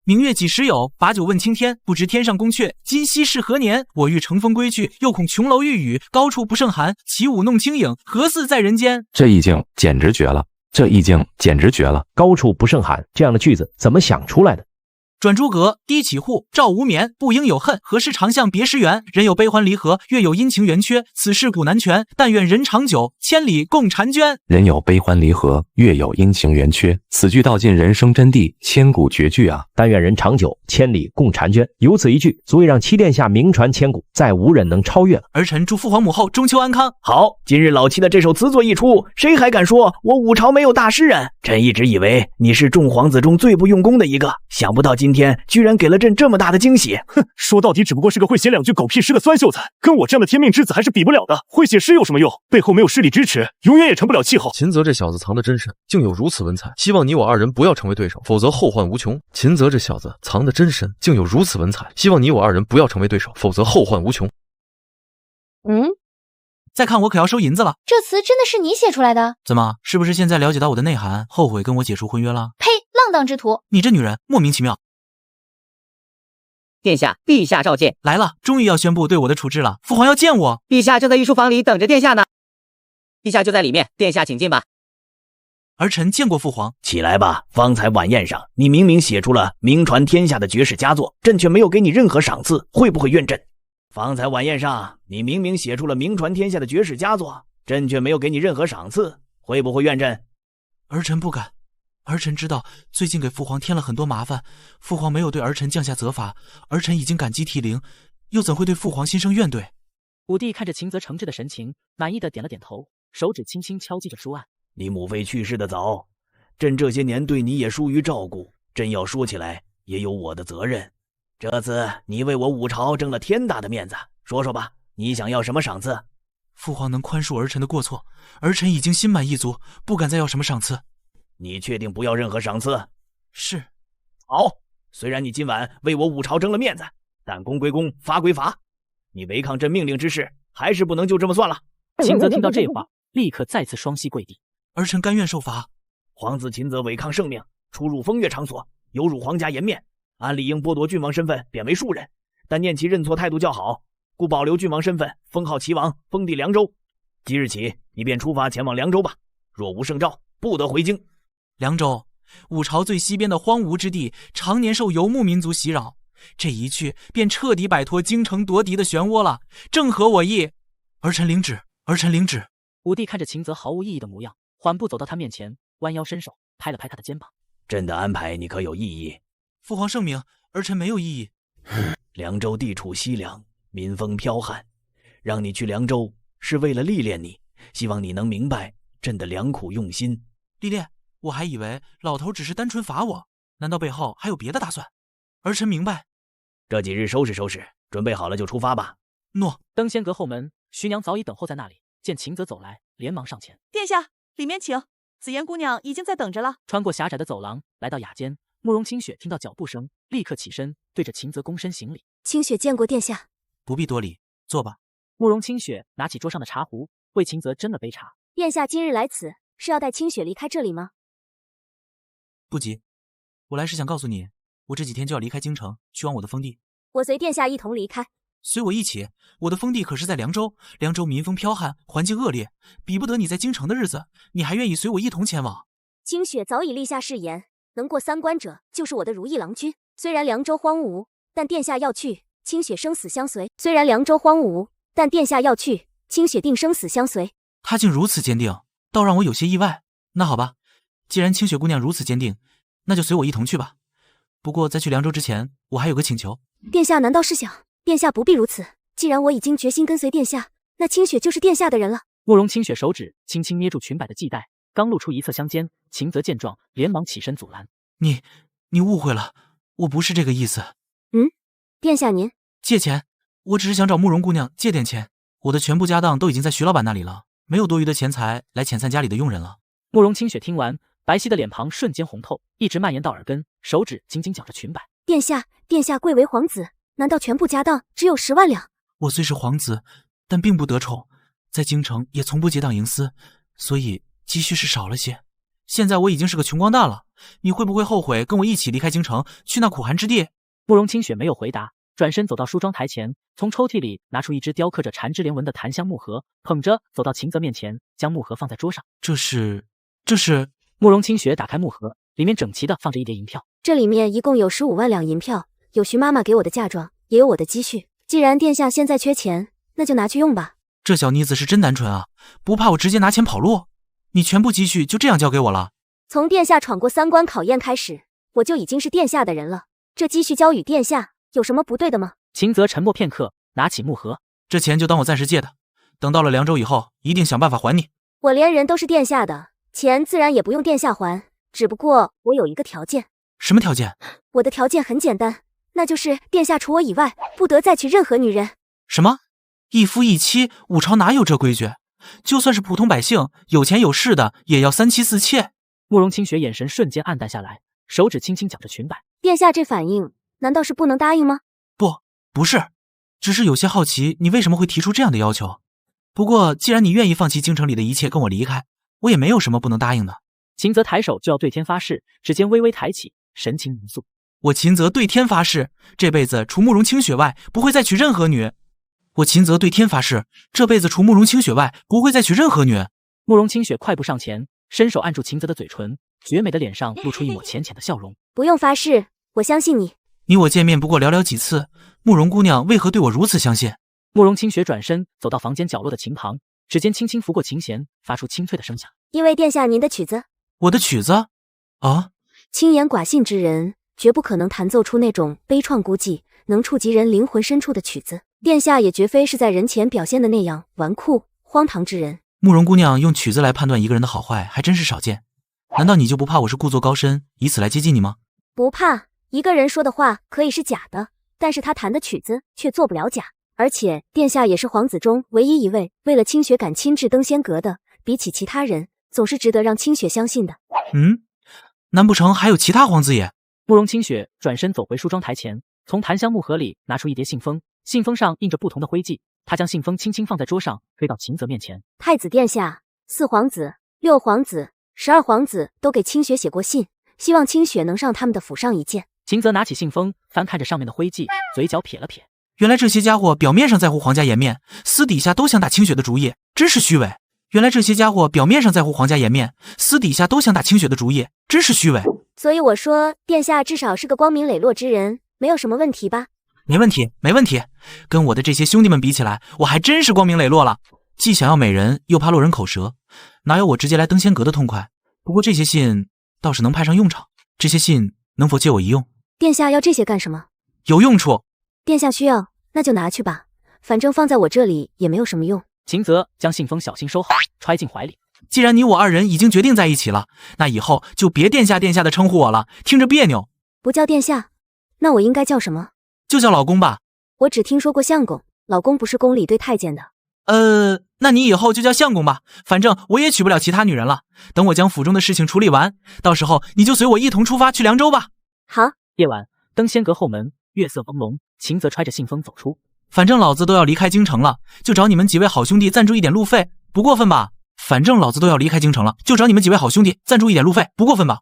明月几时有？把酒问青天。不知天上宫阙，今夕是何年？我欲乘风归去，又恐琼楼玉宇，高处不胜寒。起舞弄清影，何似在人间？这意境简直绝了！高处不胜寒，这样的句子怎么想出来的？转朱阁，低绮户，赵无眠，不应有恨，何事长向别时圆？人有悲欢离合，月有阴晴圆缺，此事古难全。但愿人长久，千里共婵娟。人有悲欢离合，月有阴晴圆缺，此句道尽人生真谛，千古绝句啊！但愿人长久，千里共婵娟。有此一句，足以让七殿下名传千古，再无人能超越了。儿臣祝父皇母后中秋安康。好，今日老七的这首词作一出，谁还敢说我武朝没有大诗人？朕一直以为你是众皇子中最不用功的一个，想不到今天居然给了朕这么大的惊喜。哼，说到底只不过是个会写2句狗屁诗的酸秀才，跟我这样的天命之子还是比不了的。会写诗有什么用？背后没有势力支持，永远也成不了气候。秦泽这小子藏得真深，竟有如此文采，希望你我2人不要成为对手，否则后患无穷。秦泽这小子藏得真深，竟有如此文采，希望你我2人不要成为对手，否则后患无穷。再看我可要收银子了。这词真的是你写出来的？怎么，是不是现在了解到我的内涵，后悔跟我解除婚约了？呸！浪荡之徒！你这女人莫名其妙。殿下，陛下召见。来了，终于要宣布对我的处置了。父皇要见我。陛下正在御书房里等着殿下呢。陛下就在里面，殿下请进吧。儿臣见过父皇。起来吧，方才晚宴上你明明写出了名传天下的绝世佳作，朕却没有给你任何赏赐，会不会怨朕？方才晚宴上你明明写出了名传天下的绝世佳作，朕却没有给你任何赏赐，会不会怨朕？儿臣不敢。儿臣知道最近给父皇添了很多麻烦，父皇没有对儿臣降下责罚，儿臣已经感激涕零，又怎会对父皇心生怨怼？武帝看着秦泽诚挚的神情，满意的点了点头，手指轻轻敲击着书案。你母妃去世的早，朕这些年对你也疏于照顾，朕要说起来也有我的责任。这次你为我武朝争了天大的面子，说说吧，你想要什么赏赐？父皇能宽恕儿臣的过错，儿臣已经心满意足，不敢再要什么赏赐。你确定不要任何赏赐？是。好，虽然你今晚为我武朝争了面子，但功归功，罚归罚，你违抗朕命令之事，还是不能就这么算了。秦泽听到这话，立刻再次双膝跪地。儿臣甘愿受罚。皇子秦泽违抗圣命，出入风月场所，有辱皇家颜面，按理应剥夺郡王身份，贬为庶人，但念其认错态度较好，故保留郡王身份，封号齐王，封地凉州。即日起，你便出发前往凉州吧。若无圣诏，不得回京。凉州，武朝最西边的荒芜之地，常年受游牧民族袭扰，这一去便彻底摆脱京城夺嫡的漩涡了，正合我意。儿臣领旨，儿臣领旨。武帝看着秦泽毫无意义的模样，缓步走到他面前，弯腰伸手拍了拍他的肩膀。朕的安排你可有异议？父皇圣明，儿臣没有异议。凉州地处西凉，民风剽悍，让你去凉州是为了历练你，希望你能明白朕的良苦用心。历练？我还以为老头只是单纯罚我，难道背后还有别的打算？儿臣明白。这几日收拾收拾，准备好了就出发吧。诺。登仙阁后门，徐娘早已等候在那里，见秦泽走来，连忙上前。殿下，里面请，紫妍姑娘已经在等着了。穿过狭窄的走廊，来到雅间，慕容清雪听到脚步声，立刻起身，对着秦泽躬身行礼。清雪见过殿下。不必多礼，坐吧。慕容清雪拿起桌上的茶壶，为秦泽斟了杯茶。殿下今日来此，是要带清雪离开这里吗？不急，我来是想告诉你，我这几天就要离开京城，去往我的封地。我随殿下一同离开。随我一起，我的封地可是在凉州，凉州民风剽悍，环境恶劣，比不得你在京城的日子，你还愿意随我一同前往？清雪早已立下誓言，能过3关者就是我的如意郎君。虽然凉州荒芜，但殿下要去，清雪生死相随。虽然凉州荒芜，但殿下要去，清雪定生死相随。他竟如此坚定，倒让我有些意外。那好吧，既然清雪姑娘如此坚定，那就随我一同去吧。不过在去凉州之前，我还有个请求。殿下难道是想？殿下不必如此，既然我已经决心跟随殿下，那清雪就是殿下的人了。慕容清雪手指轻轻捏住裙摆的系带，刚露出一侧香肩，秦泽见状，连忙起身阻拦。你误会了，我不是这个意思。殿下您借钱？我只是想找慕容姑娘借点钱，我的全部家当都已经在徐老板那里了，没有多余的钱财来遣散家里的佣人了。慕容清雪听完，白皙的脸庞瞬间红透，一直蔓延到耳根，手指紧紧绞着裙摆。殿下贵为皇子，难道全部家当只有10万两？我虽是皇子，但并不得宠，在京城也从不结党营私，所以积蓄是少了些。现在我已经是个穷光蛋了，你会不会后悔跟我一起离开京城，去那苦寒之地？慕容清雪没有回答，转身走到梳妆台前，从抽屉里拿出一只雕刻着缠枝莲纹的檀香木盒，捧着走到秦泽面前，将木盒放在桌上。这是……慕容清雪打开木盒，里面整齐的放着一叠银票。这里面一共有15万两银票，有徐妈妈给我的嫁妆，也有我的积蓄。既然殿下现在缺钱，那就拿去用吧。这小妮子是真单纯啊，不怕我直接拿钱跑路？你全部积蓄就这样交给我了？从殿下闯过3关考验开始，我就已经是殿下的人了。这积蓄交与殿下，有什么不对的吗？秦泽沉默片刻，拿起木盒，这钱就当我暂时借的，等到了凉州以后，一定想办法还你。我连人都是殿下的，钱自然也不用殿下还，只不过我有一个条件。什么条件？我的条件很简单，那就是殿下除我以外，不得再娶任何女人。什么？一夫一妻？武朝哪有这规矩？就算是普通百姓，有钱有势的，也要3妻4妾。慕容清雪眼神瞬间暗淡下来，手指轻轻绞着裙摆。殿下这反应，难道是不能答应吗？不是，只是有些好奇你为什么会提出这样的要求。不过既然你愿意放弃京城里的一切跟我离开，我也没有什么不能答应的。秦泽抬手就要对天发誓，指尖微微抬起，神情严肃。我秦泽对天发誓，这辈子除慕容清雪外，不会再娶任何女。我秦泽对天发誓，这辈子除慕容清雪外，不会再娶任何女。慕容清雪快步上前，伸手按住秦泽的嘴唇，绝美的脸上露出一抹浅浅的笑容。不用发誓，我相信你。你我见面不过寥寥几次，慕容姑娘为何对我如此相信？慕容清雪转身走到房间角落的琴旁，指尖轻轻拂过琴弦，发出清脆的声响。因为殿下您的曲子。我的曲子？啊？轻言寡信之人，绝不可能弹奏出那种悲怆孤寂、能触及人灵魂深处的曲子。殿下也绝非是在人前表现的那样纨绔荒唐之人。慕容姑娘用曲子来判断一个人的好坏，还真是少见。难道你就不怕我是故作高深，以此来接近你吗？不怕，一个人说的话可以是假的，但是他弹的曲子却做不了假。而且殿下也是皇子中唯一一位为了清雪敢亲至登仙阁的，比起其他人，总是值得让清雪相信的。难不成还有其他皇子也？慕容清雪转身走回梳妆台前，从檀香木盒里拿出一叠信封，信封上印着不同的徽记。他将信封轻轻放在桌上，推到秦泽面前。太子殿下，4皇子、6皇子、12皇子都给清雪写过信，希望清雪能上他们的府上一见。秦泽拿起信封，翻看着上面的徽记，嘴角撇了撇。原来这些家伙表面上在乎皇家颜面，私底下都想打清雪的主意，真是虚伪。原来这些家伙表面上在乎皇家颜面，私底下都想打清雪的主意，真是虚伪。所以我说，殿下至少是个光明磊落之人，没有什么问题吧？没问题，没问题。跟我的这些兄弟们比起来，我还真是光明磊落了。既想要美人，又怕落人口舌，哪有我直接来登仙阁的痛快？不过这些信倒是能派上用场，这些信能否借我一用？殿下要这些干什么？有用处。殿下需要，那就拿去吧，反正放在我这里也没有什么用。秦泽将信封小心收好，揣进怀里。既然你我2人已经决定在一起了，那以后就别殿下殿下的称呼我了，听着别扭。不叫殿下，那我应该叫什么？就叫老公吧。我只听说过相公，老公不是宫里对太监的。那你以后就叫相公吧，反正我也娶不了其他女人了。等我将府中的事情处理完，到时候你就随我一同出发去凉州吧。好。夜晚，登仙阁后门，月色朦胧，秦泽揣着信封走出。反正老子都要离开京城了，就找你们几位好兄弟赞助一点路费，不过分吧？反正老子都要离开京城了，就找你们几位好兄弟赞助一点路费，不过分吧？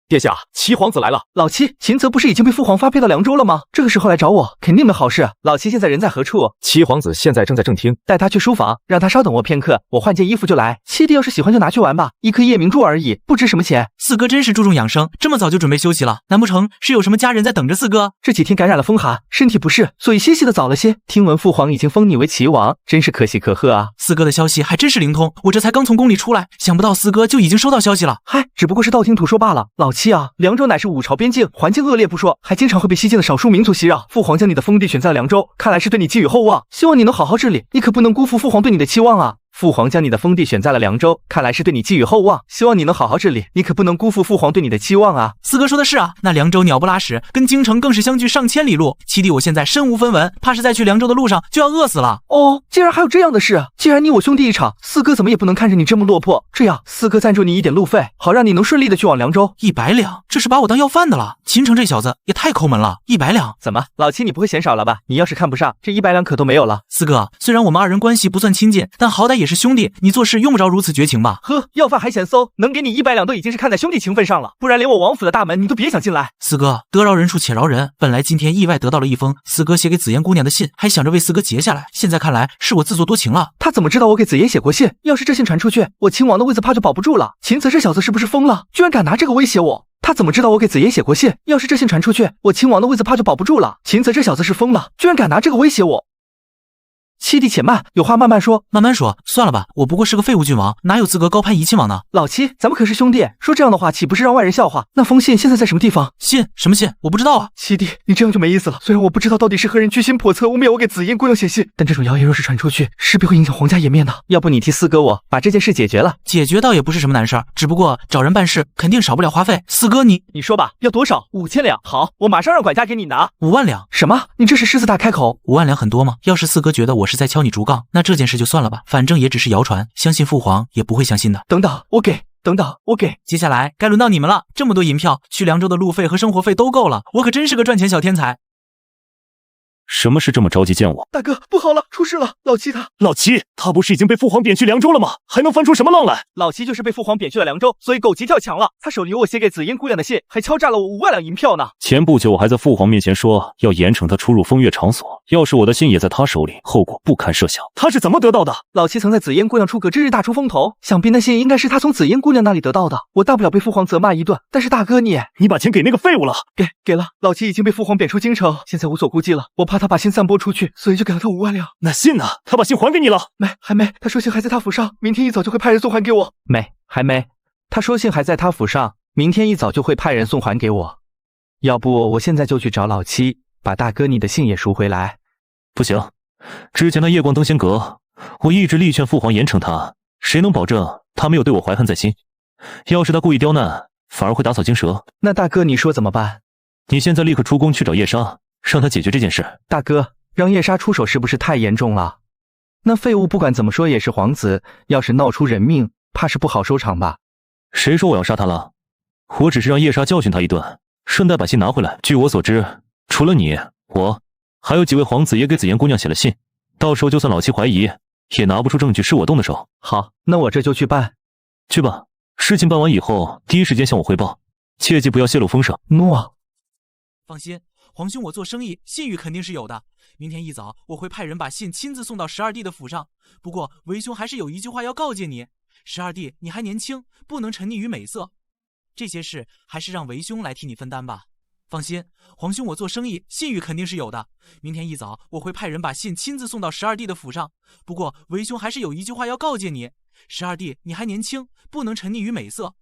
殿下，七皇子来了。老七，秦泽不是已经被父皇发配到凉州了吗？这个时候来找我，肯定没好事。老七现在人在何处？七皇子现在正在正厅，带他去书房，让他稍等我片刻，我换件衣服就来。七弟要是喜欢就拿去玩吧，一颗夜明珠而已，不值什么钱。四哥真是注重养生，这么早就准备休息了，难不成是有什么家人在等着四哥？这几天感染了风寒，身体不适，所以歇息的早了些。听闻父皇已经封你为齐王，真是可喜可贺啊！四哥的消息还真是灵通，我这才刚从宫里出来，想不到四哥就已经收到消息了。嗨，只不过是道听途说罢了。老七啊，凉州乃是五朝边境，环境恶劣不说，还经常会被西晋的少数民族袭扰。父皇将你的封地选在了凉州，看来是对你寄予厚望，希望你能好好治理。你可不能辜负父皇对你的期望啊！父皇将你的封地选在了凉州，看来是对你寄予厚望，希望你能好好治理。你可不能辜负父皇对你的期望啊！四哥说的是啊，那凉州鸟不拉屎，跟京城更是相距上千里路。七弟我现在身无分文，怕是在去凉州的路上就要饿死了。哦，竟然还有这样的事！既然你我兄弟一场，四哥怎么也不能看着你这么落魄。这样，四哥赞助你一点路费，好让你能顺利的去往凉州。100两，这是把我当要饭的了。秦城这小子也太抠门了，100两，怎么，老七你不会嫌少了吧？你要是看不上，这100两可都没有了。四哥，虽然我们二人关系不算亲近，但好歹也是兄弟，你做事用不着如此绝情吧？呵，要饭还嫌馊，能给你100两都已经是看在兄弟情分上了，不然连我王府的大门你都别想进来。四哥，得饶人处且饶人。本来今天意外得到了一封四哥写给紫嫣姑娘的信，还想着为四哥截下来，现在看来是我自作多情了。他怎么知道我给紫嫣写过信？要是这信传出去，我亲王的位子怕就保不住了。秦泽这小子是不是疯了？居然敢拿这个威胁我！他怎么知道我给紫嫣写过信？要是这信传出去，我亲王的位子怕就保不住了。秦泽这小子是疯了，居然敢拿这个威胁我。七弟且慢，有话慢慢说。慢慢说，算了吧，我不过是个废物郡王，哪有资格高攀怡亲王呢？老七，咱们可是兄弟，说这样的话岂不是让外人笑话？那封信现在在什么地方？信？什么信？我不知道啊。七弟，你这样就没意思了。虽然我不知道到底是何人居心叵测污蔑我给紫嫣姑娘写信，但这种谣言若是传出去，势必会影响皇家颜面的。要不你替四哥我把这件事解决了？解决倒也不是什么难事儿，只不过找人办事肯定少不了花费。四哥你说吧，要多少？5000两。好，我马上让管家给你拿。5万两？什么？你这是狮子大开口？5万两很多吗？要是四哥觉得我是在敲你竹杠，那这件事就算了吧，反正也只是谣传，相信父皇也不会相信的。等等，我给。等等，我给。接下来该轮到你们了，这么多银票，去凉州的路费和生活费都够了，我可真是个赚钱小天才。什么事这么着急见我？大哥，不好了，出事了！老七他不是已经被父皇贬去凉州了吗？还能翻出什么浪来？老七就是被父皇贬去了凉州，所以狗急跳墙了。他手里有我写给紫嫣姑娘的信，还敲诈了我5万两银票呢。前不久我还在父皇面前说要严惩他出入风月场所，要是我的信也在他手里，后果不堪设想。他是怎么得到的？老七曾在紫嫣姑娘出阁之日大出风头，想必那信应该是他从紫嫣姑娘那里得到的。我大不了被父皇责骂一顿，但是大哥你把钱给那个废物了？给了。老七已经被父皇贬出京城，现在无所顾忌了，我怕他把信散播出去，所以就给了他5万两。那信呢？他把信还给你了？还没。他说信还在他府上，明天一早就会派人送还给我。还没。他说信还在他府上，明天一早就会派人送还给我。要不我现在就去找老七，把大哥你的信也赎回来。不行，之前的夜光灯仙阁，我一直力劝父皇严惩他，谁能保证他没有对我怀恨在心？要是他故意刁难，反而会打草惊蛇。那大哥你说怎么办？你现在立刻出宫去找夜莎，让他解决这件事。大哥，让夜莎出手是不是太严重了？那废物不管怎么说也是皇子，要是闹出人命，怕是不好收场吧？谁说我要杀他了？我只是让夜莎教训他一顿，顺带把信拿回来。据我所知，除了你，我还有几位皇子也给紫嫣姑娘写了信，到时候就算老七怀疑，也拿不出证据是我动的手。好，那我这就去办。去吧，事情办完以后，第一时间向我汇报，切记不要泄露风声。诺。放心，皇兄我做生意，信誉肯定是有的。明天一早我会派人把信亲自送到12弟的府上。不过为兄还是有一句话要告诫你，12弟你还年轻，不能沉溺于美色，这些事还是让为兄来替你分担吧。放心，皇兄我做生意，信誉肯定是有的。明天一早我会派人把信亲自送到12弟的府上。不过为兄还是有一句话要告诫你，12弟你还年轻，不能沉溺于美色，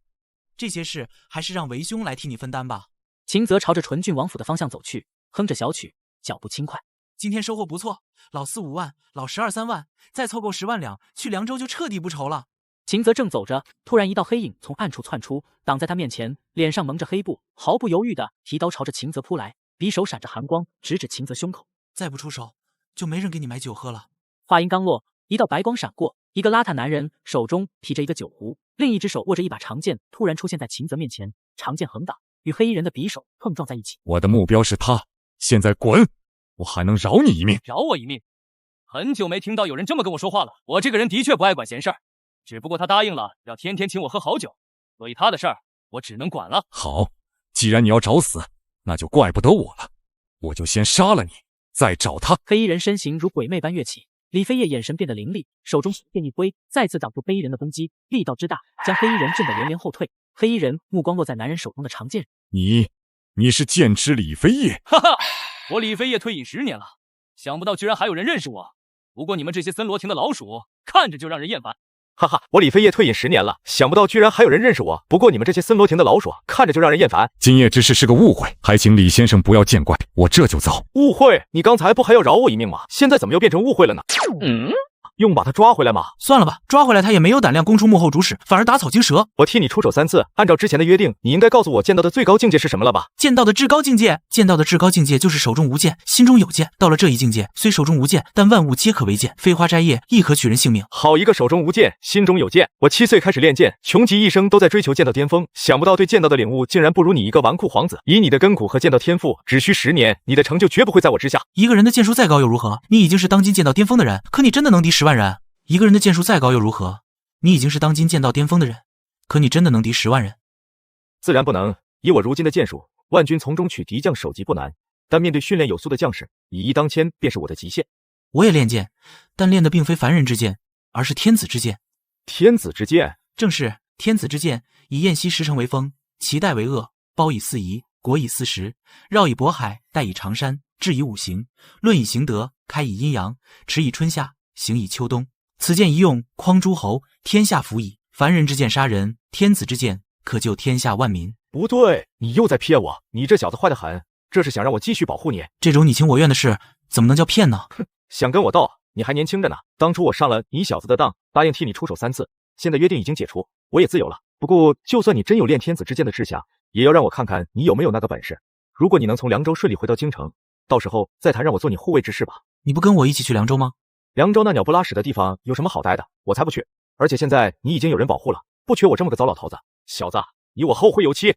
这些事还是让为兄来替你分担吧。秦泽朝着纯郡王府的方向走去，哼着小曲，脚步轻快。今天收获不错，老4 5万，老12 3万，再凑够10万两，去凉州就彻底不愁了。秦泽正走着，突然一道黑影从暗处窜出，挡在他面前，脸上蒙着黑布，毫不犹豫地提刀朝着秦泽扑来，匕首闪着寒光，直指秦泽胸口。再不出手，就没人给你买酒喝了。话音刚落，一道白光闪过，一个邋遢男人手中提着一个酒壶，另一只手握着一把长剑，突然出现在秦泽面前，长剑横挡，与黑衣人的匕首碰撞在一起。我的目标是他，现在滚！我还能饶你一命。饶我一命？很久没听到有人这么跟我说话了。我这个人的确不爱管闲事儿，只不过他答应了要天天请我喝好酒，所以他的事儿我只能管了。好，既然你要找死，那就怪不得我了。我就先杀了你，再找他。黑衣人身形如鬼魅般跃起，李飞叶眼神变得凌厉，手中剑一挥，再次挡住黑衣人的攻击，力道之大，将黑衣人震得连连后退。黑衣人目光落在男人手中的长剑。你是剑痴李飞叶？哈哈，我李飞叶退隐10年了，想不到居然还有人认识我。不过你们这些森罗亭的老鼠，看着就让人厌烦。哈哈，我李飞叶退隐10年了，想不到居然还有人认识我。不过你们这些森罗亭的老鼠，看着就让人厌烦。今夜之事是个误会，还请李先生不要见怪，我这就走。误会？你刚才不还要饶我一命吗？现在怎么又变成误会了呢？用把他抓回来吗？算了吧，抓回来他也没有胆量供出幕后主使，反而打草惊蛇。我替你出手3次，按照之前的约定，你应该告诉我剑道的最高境界是什么了吧？剑道的至高境界就是手中无剑，心中有剑。到了这一境界，虽手中无剑，但万物皆可为剑，飞花摘叶亦可取人性命。好一个手中无剑，心中有剑！我7岁开始练剑，穷极一生都在追求剑道巅峰，想不到对剑道的领悟竟然不如你一个纨绔皇子。以你的根骨和剑道天赋，只需10年，你的成就绝不会在我之下。一个人的剑术再高又如何？你已经是当今剑道巅峰的人，可你真的能敌10万人？一个人的剑术再高又如何？你已经是当今剑道巅峰的人，可你真的能敌10万人？自然不能。以我如今的剑术，万军从中取敌将首级不难，但面对训练有素的将士，以一当千便是我的极限。我也练剑，但练的并非凡人之剑，而是天子之剑。天子之剑？正是天子之剑，以燕西石城为锋，其代为恶，包以四夷，国以四时，绕以渤海，带以长山，治以五行，论以行德，开以阴阳，持以春夏，行以秋冬。此剑一用，匡诸侯，天下服矣。凡人之剑杀人，天子之剑可救天下万民。不对，你又在骗我！你这小子坏得很，这是想让我继续保护你。这种你情我愿的事，怎么能叫骗呢？哼，想跟我斗？你还年轻着呢。当初我上了你小子的当，答应替你出手3次，现在约定已经解除，我也自由了。不过，就算你真有练天子之剑的志向，也要让我看看你有没有那个本事。如果你能从凉州顺利回到京城，到时候再谈让我做你护卫之事吧。你不跟我一起去凉州吗？凉州那鸟不拉屎的地方有什么好待的？我才不去。而且现在你已经有人保护了，不缺我这么个糟老头子。小子，你我后会有期。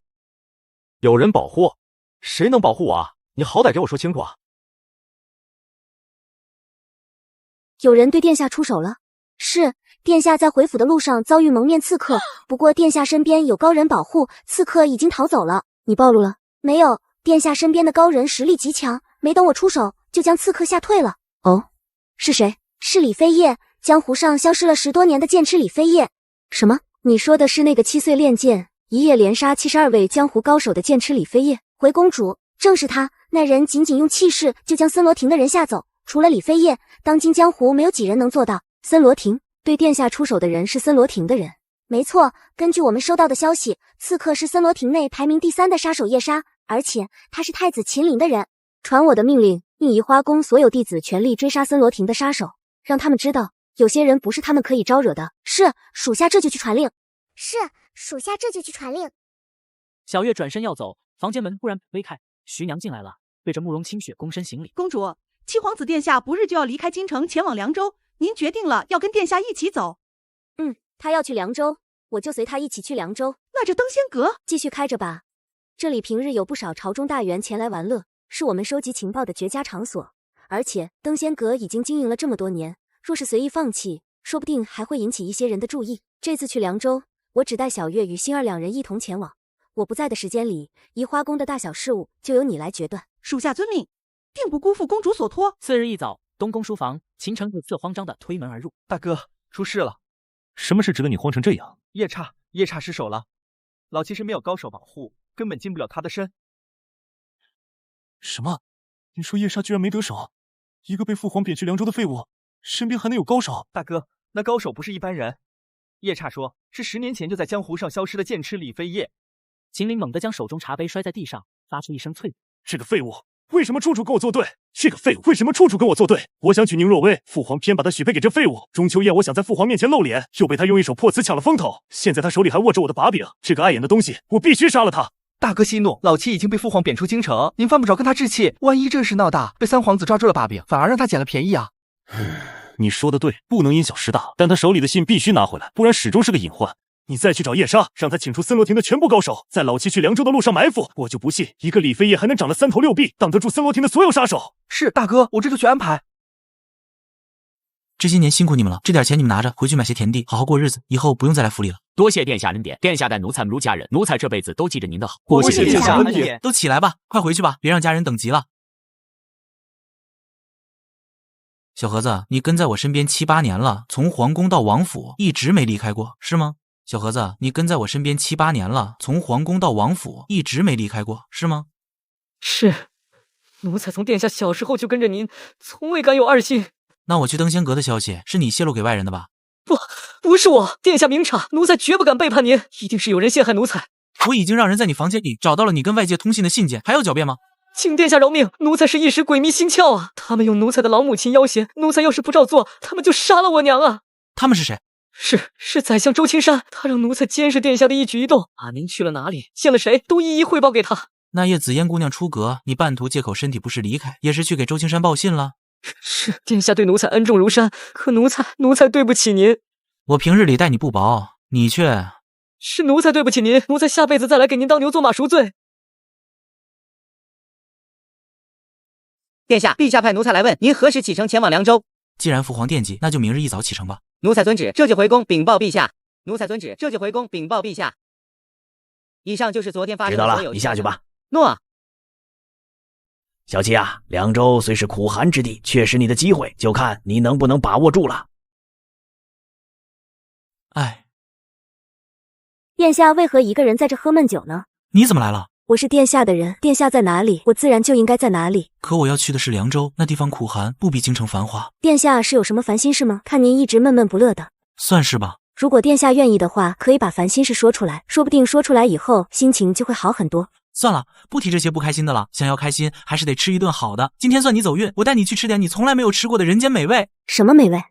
有人保护？谁能保护我啊？你好歹给我说清楚啊！有人对殿下出手了。是，殿下在回府的路上遭遇蒙面刺客，不过殿下身边有高人保护，刺客已经逃走了。你暴露了？没有，殿下身边的高人实力极强，没等我出手就将刺客吓退了。哦，是谁？是李飞叶，江湖上消失了10多年的剑痴李飞叶。什么？你说的是那个7岁练剑，一夜连杀72位江湖高手的剑痴李飞叶？回公主，正是他。那人仅仅用气势就将森罗亭的人吓走，除了李飞叶，当今江湖没有几人能做到。森罗亭对殿下出手的人是森罗亭的人。没错，根据我们收到的消息，刺客是森罗亭内排名第3的杀手夜杀，而且他是太子秦陵的人。传我的命令，令移花宫所有弟子全力追杀森罗亭的杀手，让他们知道有些人不是他们可以招惹的。是，属下这就去传令。是，属下这就去传令。小月转身要走，房间门忽然微开，徐娘进来了，对着慕容清雪躬身行礼。公主，七皇子殿下不日就要离开京城前往凉州，您决定了要跟殿下一起走。他要去凉州，我就随他一起去凉州。那这登仙阁继续开着吧，这里平日有不少朝中大员前来玩乐，是我们收集情报的绝佳场所。而且登仙阁已经经营了这么多年，若是随意放弃，说不定还会引起一些人的注意。这次去凉州，我只带小月与星儿2人一同前往。我不在的时间里，移花宫的大小事务就由你来决断。属下遵命，定不辜负公主所托。次日一早，东宫书房，秦城有色慌张地推门而入。大哥，出事了！什么事值得你慌成这样？夜叉失手了，老七身边有高手保护，根本进不了他的身。什么？你说夜叉居然没得手？一个被父皇贬去凉州的废物，身边还能有高手？大哥，那高手不是一般人。夜叉说是10年前就在江湖上消失的剑痴李飞叶。秦岭猛地将手中茶杯摔在地上，发出一声脆。这个废物为什么处处跟我作对？这个废物为什么处处跟我作对？我想娶宁若薇，父皇偏把她许配给这废物。中秋宴我想在父皇面前露脸，又被他用一手破瓷抢了风头。现在他手里还握着我的把柄，这个碍眼的东西，我必须杀了他！大哥息怒，老七已经被父皇贬出京城，您犯不着跟他置气。万一这事闹大，被三皇子抓住了把柄，反而让他捡了便宜啊！你说的对，不能因小失大，但他手里的信必须拿回来，不然始终是个隐患。你再去找夜叉，让他请出森罗亭的全部高手，在老七去凉州的路上埋伏。我就不信一个李飞叶还能长得3头6臂，挡得住森罗亭的所有杀手。是大哥，我这就去安排。这些年辛苦你们了，这点钱你们拿着，回去买些田地，好好过日子，以后不用再来府里了。多谢殿下恩典，殿下待奴才如家人，奴才这辈子都记着您的好。多谢殿下恩典。都起来吧，快回去吧，别让家人等急了。小盒子，你跟在我身边7、8年了，从皇宫到王府一直没离开过，是吗？小盒子，你跟在我身边7、8年了，从皇宫到王府一直没离开过，是吗？是，奴才从殿下小时候就跟着您，从未敢有二心。那我去登仙阁的消息是你泄露给外人的吧？不是我，殿下明察，奴才绝不敢背叛您，一定是有人陷害奴才。我已经让人在你房间里找到了你跟外界通信的信件，还要狡辩吗？请殿下饶命，奴才是一时鬼迷心窍啊！他们用奴才的老母亲要挟，奴才要是不照做，他们就杀了我娘啊！他们是谁？是宰相周青山，他让奴才监视殿下的一举一动，把您去了哪里，见了谁，都一一汇报给他。那夜紫嫣姑娘出阁，你半途借口身体不适离开，也是去给周青山报信了？是，殿下对奴才恩重如山，可奴才对不起您。我平日里待你不薄，你却……是奴才对不起您，奴才下辈子再来给您当牛做马赎罪。殿下，陛下派奴才来问您何时启程前往凉州。既然父皇惦记，那就明日一早启程吧。奴才遵旨，这就回宫禀报陛下。奴才遵旨，这就回宫禀报陛下。以上就是昨天发生的所有。知道了，你下去吧。诺。小七啊，凉州虽是苦寒之地，却是你的机会，就看你能不能把握住了。哎，殿下为何一个人在这喝闷酒呢？你怎么来了？我是殿下的人，殿下在哪里，我自然就应该在哪里。可我要去的是凉州，那地方苦寒，不比京城繁华。殿下是有什么烦心事吗？看您一直闷闷不乐的。算是吧。如果殿下愿意的话，可以把烦心事说出来，说不定说出来以后，心情就会好很多。算了，不提这些不开心的了。想要开心，还是得吃一顿好的。今天算你走运，我带你去吃点你从来没有吃过的人间美味。什么美味？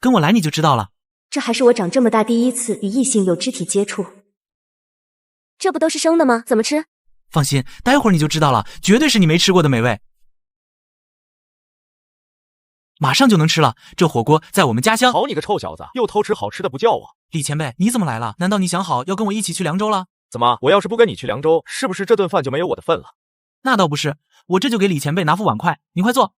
跟我来你就知道了。这还是我长这么大第一次与异性有肢体接触。这不都是生的吗？怎么吃？放心，待会儿你就知道了，绝对是你没吃过的美味。马上就能吃了，这火锅在我们家乡。好你个臭小子，又偷吃好吃的不叫我。李前辈，你怎么来了？难道你想好要跟我一起去凉州了？怎么，我要是不跟你去凉州，是不是这顿饭就没有我的份了？那倒不是，我这就给李前辈拿副碗筷，你快坐。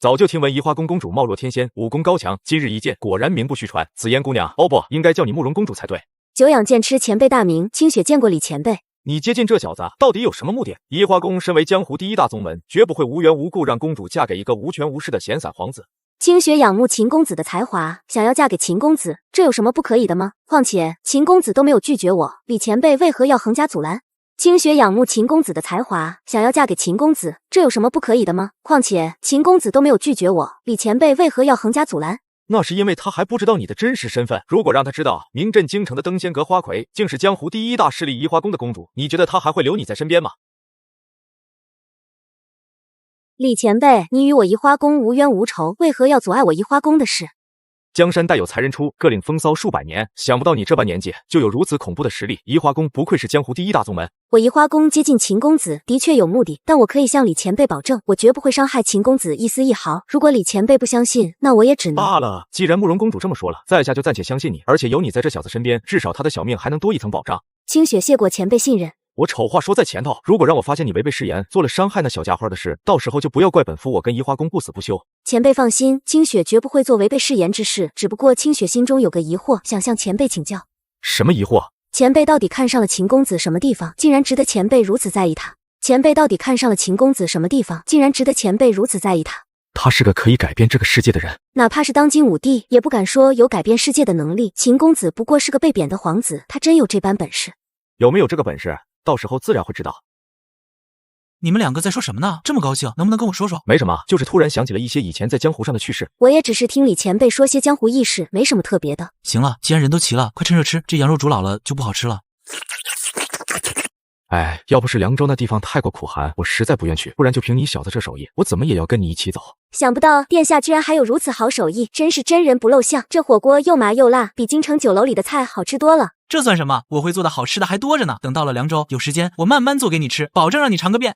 早就听闻移花宫公主貌若天仙，武功高强，今日一见，果然名不虚传。紫嫣姑娘，哦不，应该叫你慕容公主才对。久仰见吃前辈大名，清雪见过李前辈。你接近这小子到底有什么目的？移花宫身为江湖第一大宗门，绝不会无缘无故让公主嫁给一个无权无势的闲散皇子。清雪仰慕秦公子的才华，想要嫁给秦公子，这有什么不可以的吗？况且秦公子都没有拒绝我，李前辈为何要横加阻拦？清雪仰慕秦公子的才华，想要嫁给秦公子，这有什么不可以的吗？况且秦公子都没有拒绝我，李前辈为何要横加阻拦？那是因为他还不知道你的真实身份。如果让他知道名震京城的登仙阁花魁竟是江湖第一大势力移花宫的公主，你觉得他还会留你在身边吗？李前辈，你与我移花宫无冤无仇，为何要阻碍我移花宫的事？江山代有才人出，各领风骚数百年。想不到你这般年纪就有如此恐怖的实力，移花宫不愧是江湖第一大宗门。我移花宫接近秦公子的确有目的，但我可以向李前辈保证，我绝不会伤害秦公子一丝一毫。如果李前辈不相信，那我也只能罢了。既然慕容公主这么说了，在下就暂且相信你，而且有你在这小子身边，至少他的小命还能多一层保障。清雪谢过前辈信任。我丑话说在前头，如果让我发现你违背誓言，做了伤害那小家伙的事，到时候就不要怪本夫我跟移花宫不死不休。前辈放心，清雪绝不会做违背誓言之事，只不过清雪心中有个疑惑，想向前辈请教。什么疑惑？前辈到底看上了秦公子什么地方，竟然值得前辈如此在意他？前辈到底看上了秦公子什么地方，竟然值得前辈如此在意他？他是个可以改变这个世界的人，哪怕是当今武帝，也不敢说有改变世界的能力。秦公子不过是个被贬的皇子，他真有这般本事？有没有这个本事？到时候自然会知道。你们两个在说什么呢？这么高兴，能不能跟我说说？没什么，就是突然想起了一些以前在江湖上的趣事。我也只是听李前辈说些江湖轶事，没什么特别的。行了，既然人都齐了，快趁热吃，这羊肉煮老了就不好吃了。哎，要不是凉州那地方太过苦寒，我实在不愿去，不然就凭你小子这手艺，我怎么也要跟你一起走。想不到殿下居然还有如此好手艺，真是真人不露相。这火锅又麻又辣，比京城酒楼里的菜好吃多了。这算什么？我会做的好吃的还多着呢。等到了凉州，有时间我慢慢做给你吃，保证让你尝个遍。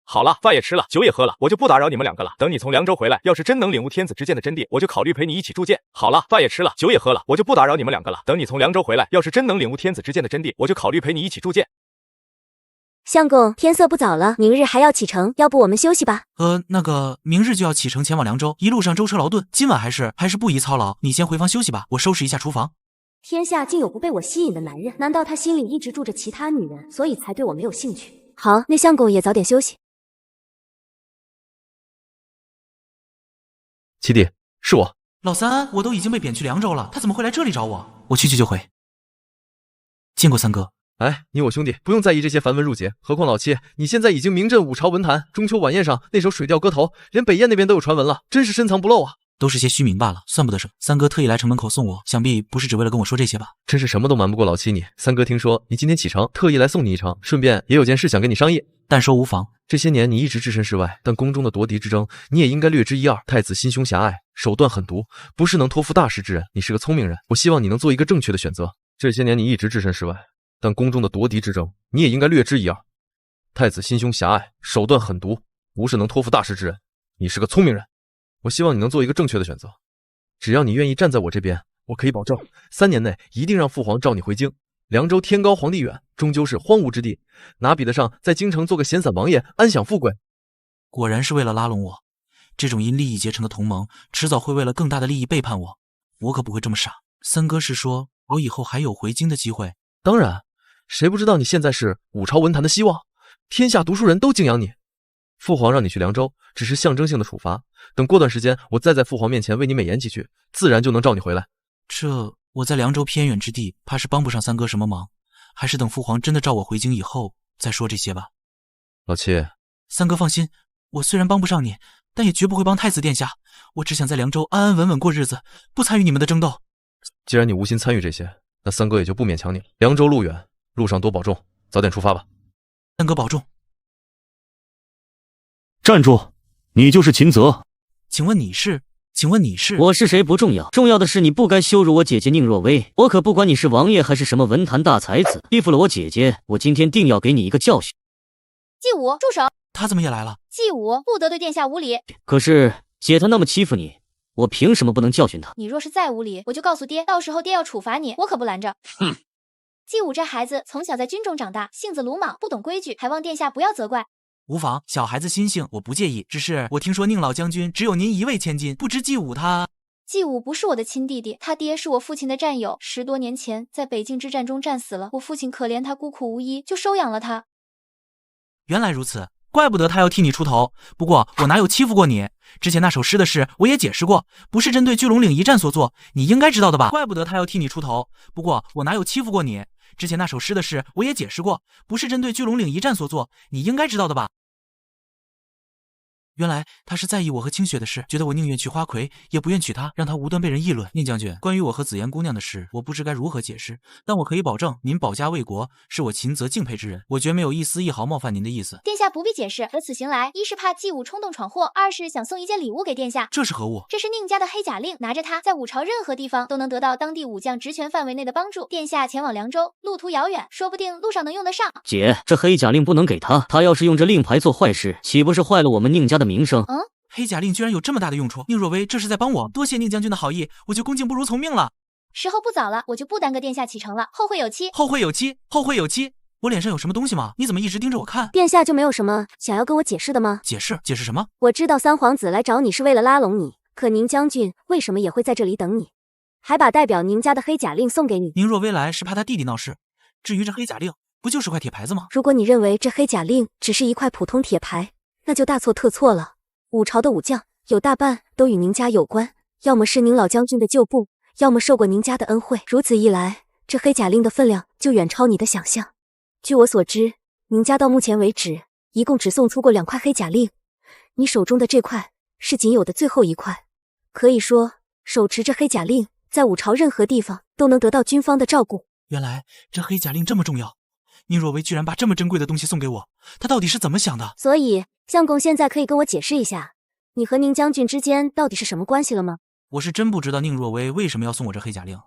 好了，饭也吃了，酒也喝了，我就不打扰你们两个了。等你从凉州回来，要是真能领悟天子之剑的真谛，我就考虑陪你一起铸剑。好了，饭也吃了，酒也喝了，我就不打扰你们两个了。等你从凉州回来，要是真能领悟天子之剑的真谛，我就考虑陪你一起铸剑。相公，天色不早了，明日还要启程，要不我们休息吧？那个明日就要启程前往凉州，一路上舟车劳顿，今晚还是不宜操劳。你先回房休息吧，我收拾一下厨房。天下竟有不被我吸引的男人，难道他心里一直住着其他女人，所以才对我没有兴趣？好，那相公也早点休息。七弟，是我。老三，我都已经被贬去凉州了，他怎么会来这里找我？我去就回。见过三哥。哎，你我兄弟不用在意这些繁文缛节，何况老七，你现在已经名震五朝文坛，中秋晚宴上那首水调歌头，连北燕那边都有传闻了，真是深藏不露啊！都是些虚名罢了，算不得什么。三哥特意来城门口送我，想必不是只为了跟我说这些吧？真是什么都瞒不过老七你。三哥听说你今天启程，特意来送你一程，顺便也有件事想跟你商议。但说无妨。这些年你一直置身事外，但宫中的夺嫡之争，你也应该略知一二。太子心胸狭隘，手段狠毒，不是能托付大事之人。你是个聪明人，我希望你能做一个正确的选择。这些年你一直置身事外，但宫中的夺嫡之争，你也应该略知一二。太子心胸狭隘，手段狠毒，不是能托付大事之人。你是个聪明人，我希望你能做一个正确的选择。只要你愿意站在我这边，我可以保证，3年内一定让父皇召你回京。凉州天高皇帝远，终究是荒芜之地，哪比得上在京城做个闲散王爷，安享富贵？果然是为了拉拢我，这种因利益结成的同盟，迟早会为了更大的利益背叛我。我可不会这么傻。三哥是说我以后还有回京的机会？当然，谁不知道你现在是五朝文坛的希望，天下读书人都敬仰你。父皇让你去凉州，只是象征性的处罚，等过段时间，我再在父皇面前为你美言几句，自然就能召你回来。这我在凉州偏远之地，怕是帮不上三哥什么忙。还是等父皇真的召我回京以后再说这些吧。老七，三哥放心，我虽然帮不上你，但也绝不会帮太子殿下。我只想在凉州安安稳稳过日子，不参与你们的争斗。既然你无心参与这些，那三哥也就不勉强你了。凉州路远，路上多保重，早点出发吧。三哥保重。站住！你就是秦泽？请问你是？我是谁不重要，重要的是你不该羞辱我姐姐宁若薇。我可不管你是王爷还是什么文坛大才子，欺负了我姐姐，我今天定要给你一个教训。季武，住手！他怎么也来了？季武，不得对殿下无礼。可是姐她那么欺负你，我凭什么不能教训她？你若是再无礼，我就告诉爹，到时候爹要处罚你，我可不拦着。哼！季武这孩子从小在军中长大，性子鲁莽，不懂规矩，还望殿下不要责怪。无妨，小孩子心性我不介意。只是我听说宁老将军只有您一位千金，不知季武他……季武不是我的亲弟弟，他爹是我父亲的战友，10多年前在北境之战中战死了。我父亲可怜他孤苦无依，就收养了他。原来如此，怪不得他要替你出头。不过我哪有欺负过你？之前那首诗的事我也解释过，不是针对巨龙岭一战所做，你应该知道的吧？怪不得他要替你出头。不过我哪有欺负过你？之前那首诗的事我也解释过，不是针对巨龙岭一战所做，你应该知道的吧？原来他是在意我和清雪的事，觉得我宁愿娶花魁，也不愿娶她，让她无端被人议论。宁将军，关于我和紫妍姑娘的事，我不知该如何解释，但我可以保证，您保家卫国，是我秦泽敬佩之人，我绝没有一丝一毫冒犯您的意思。殿下不必解释，我此行来，一是怕季武冲动闯祸，二是想送一件礼物给殿下。这是何物？这是宁家的黑甲令，拿着它，在武朝任何地方都能得到当地武将职权范围内的帮助。殿下前往凉州，路途遥远，说不定路上能用得上。姐，这黑甲令不能给他，他要是用这令牌做坏事，岂不是坏了我们宁家的名声？黑甲令居然有这么大的用处，宁若薇这是在帮我，多谢宁将军的好意，我就恭敬不如从命了。时候不早了，我就不耽搁殿下启程了，后会有期。后会有期，后会有期。我脸上有什么东西吗？你怎么一直盯着我看？殿下就没有什么想要跟我解释的吗？解释什么？我知道三皇子来找你是为了拉拢你，可宁将军为什么也会在这里等你，还把代表宁家的黑甲令送给你？宁若薇来是怕他弟弟闹事，至于这黑甲令，不就是块铁牌子吗？如果你认为这黑甲令只是一块普通铁牌，那就大错特错了。武朝的武将有大半都与宁家有关，要么是宁老将军的旧部，要么受过宁家的恩惠。如此一来，这黑甲令的分量就远超你的想象。据我所知，宁家到目前为止一共只送出过2块黑甲令，你手中的这块是仅有的最后一块。可以说，手持这黑甲令，在武朝任何地方都能得到军方的照顾。原来这黑甲令这么重要，宁若薇居然把这么珍贵的东西送给我，她到底是怎么想的？所以，相公现在可以跟我解释一下，你和宁将军之间到底是什么关系了吗？我是真不知道宁若薇为什么要送我这黑甲令，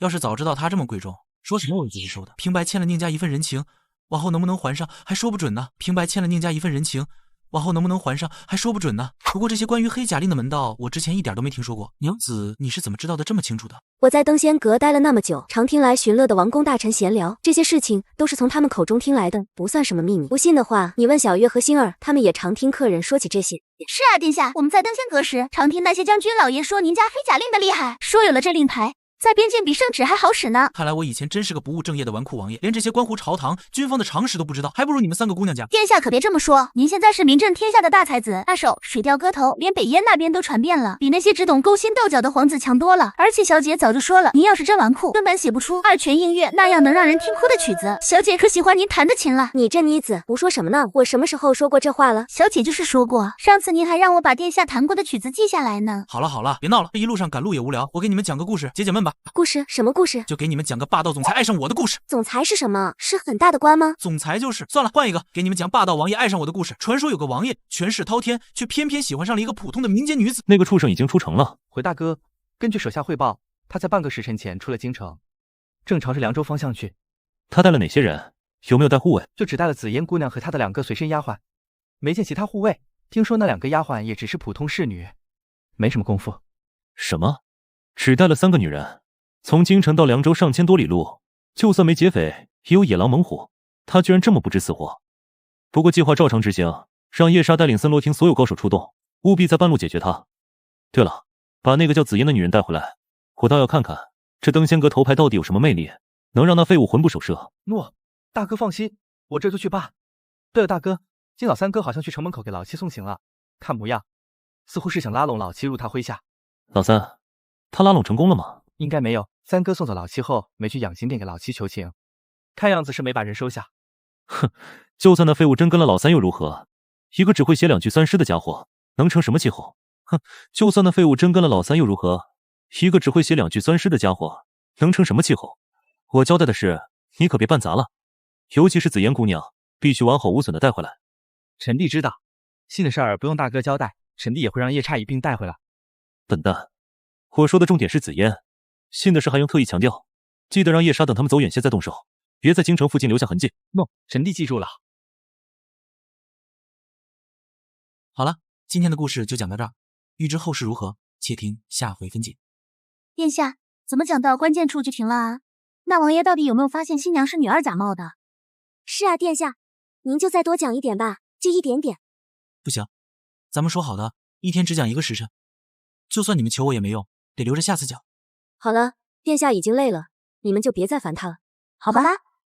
要是早知道它这么贵重，说什么我也自己收的。平白欠了宁家一份人情，往后能不能还上还说不准呢。平白欠了宁家一份人情，往后能不能还上还说不准呢。不过这些关于黑甲令的门道，我之前一点都没听说过。娘子，你是怎么知道的这么清楚的？我在登仙阁待了那么久，常听来寻乐的王公大臣闲聊，这些事情都是从他们口中听来的，不算什么秘密。不信的话，你问小月和星儿，他们也常听客人说起这些。是啊，殿下，我们在登仙阁时，常听那些将军老爷说您家黑甲令的厉害，说有了这令牌，在边境比圣旨还好使呢。看来我以前真是个不务正业的纨绔王爷，连这些关乎朝堂、军方的常识都不知道，还不如你们3个姑娘家。殿下可别这么说，您现在是名震天下的大才子，那首《水调歌头》连北燕那边都传遍了，比那些只懂勾心斗角的皇子强多了。而且小姐早就说了，您要是真纨绔，根本写不出2泉映月那样能让人听哭的曲子。小姐可喜欢您弹的琴了。你这妮子胡说什么呢？我什么时候说过这话了？小姐就是说过，上次您还让我把殿下弹过的曲子记下来呢。好了，别闹了，这一路上赶路也无聊，我给你们讲个故事解解闷吧。故事？什么故事？就给你们讲个霸道总裁爱上我的故事。总裁是什么？是很大的官吗？总裁就是。算了，换一个，给你们讲霸道王爷爱上我的故事。传说有个王爷权势滔天，却偏偏喜欢上了一个普通的民间女子。那个畜生已经出城了。回大哥，根据手下汇报，他在半个时辰前出了京城，正朝着凉州方向去。他带了哪些人？有没有带护卫？就只带了紫嫣姑娘和她的2个随身丫鬟，没见其他护卫。听说那2个丫鬟也只是普通侍女，没什么功夫。什么？只带了3个女人？从京城到凉州上千多里路，就算没劫匪，也有野狼猛虎，他居然这么不知死活。不过计划照常执行，让夜莎带领森罗亭所有高手出动，务必在半路解决他。对了，把那个叫紫嫣的女人带回来，我倒要看看这登仙阁头牌到底有什么魅力，能让那废物魂不守舍。诺，大哥放心，我这就去办。对了，大哥，今早3哥好像去城门口给老七送行了，看模样似乎是想拉拢老七入他麾下。老三，他拉拢成功了吗？应该没有，3哥送走老七后，没去养心殿给老七求情，看样子是没把人收下。哼，就算那废物真跟了老三又如何？一个只会写2句3诗的家伙，能成什么气候？哼，就算那废物真跟了老三又如何？一个只会写2句3诗的家伙，能成什么气候？我交代的事，你可别办砸了，尤其是紫嫣姑娘，必须完好无损的带回来。臣弟知道，信的事儿不用大哥交代，臣弟也会让夜叉一并带回来。笨蛋，我说的重点是紫嫣，信的事还用特意强调？记得让夜叉等他们走远些再动手，别在京城附近留下痕迹。臣弟记住了。好了，今天的故事就讲到这儿，欲知后事如何，且听下回分解。殿下，怎么讲到关键处就停了啊？那王爷到底有没有发现新娘是女二假冒的？是啊，殿下，您就再多讲一点吧，就一点点。不行，咱们说好的，一天只讲1个时辰，就算你们求我也没用，得留着下次讲。好了，殿下已经累了，你们就别再烦他了，好吧？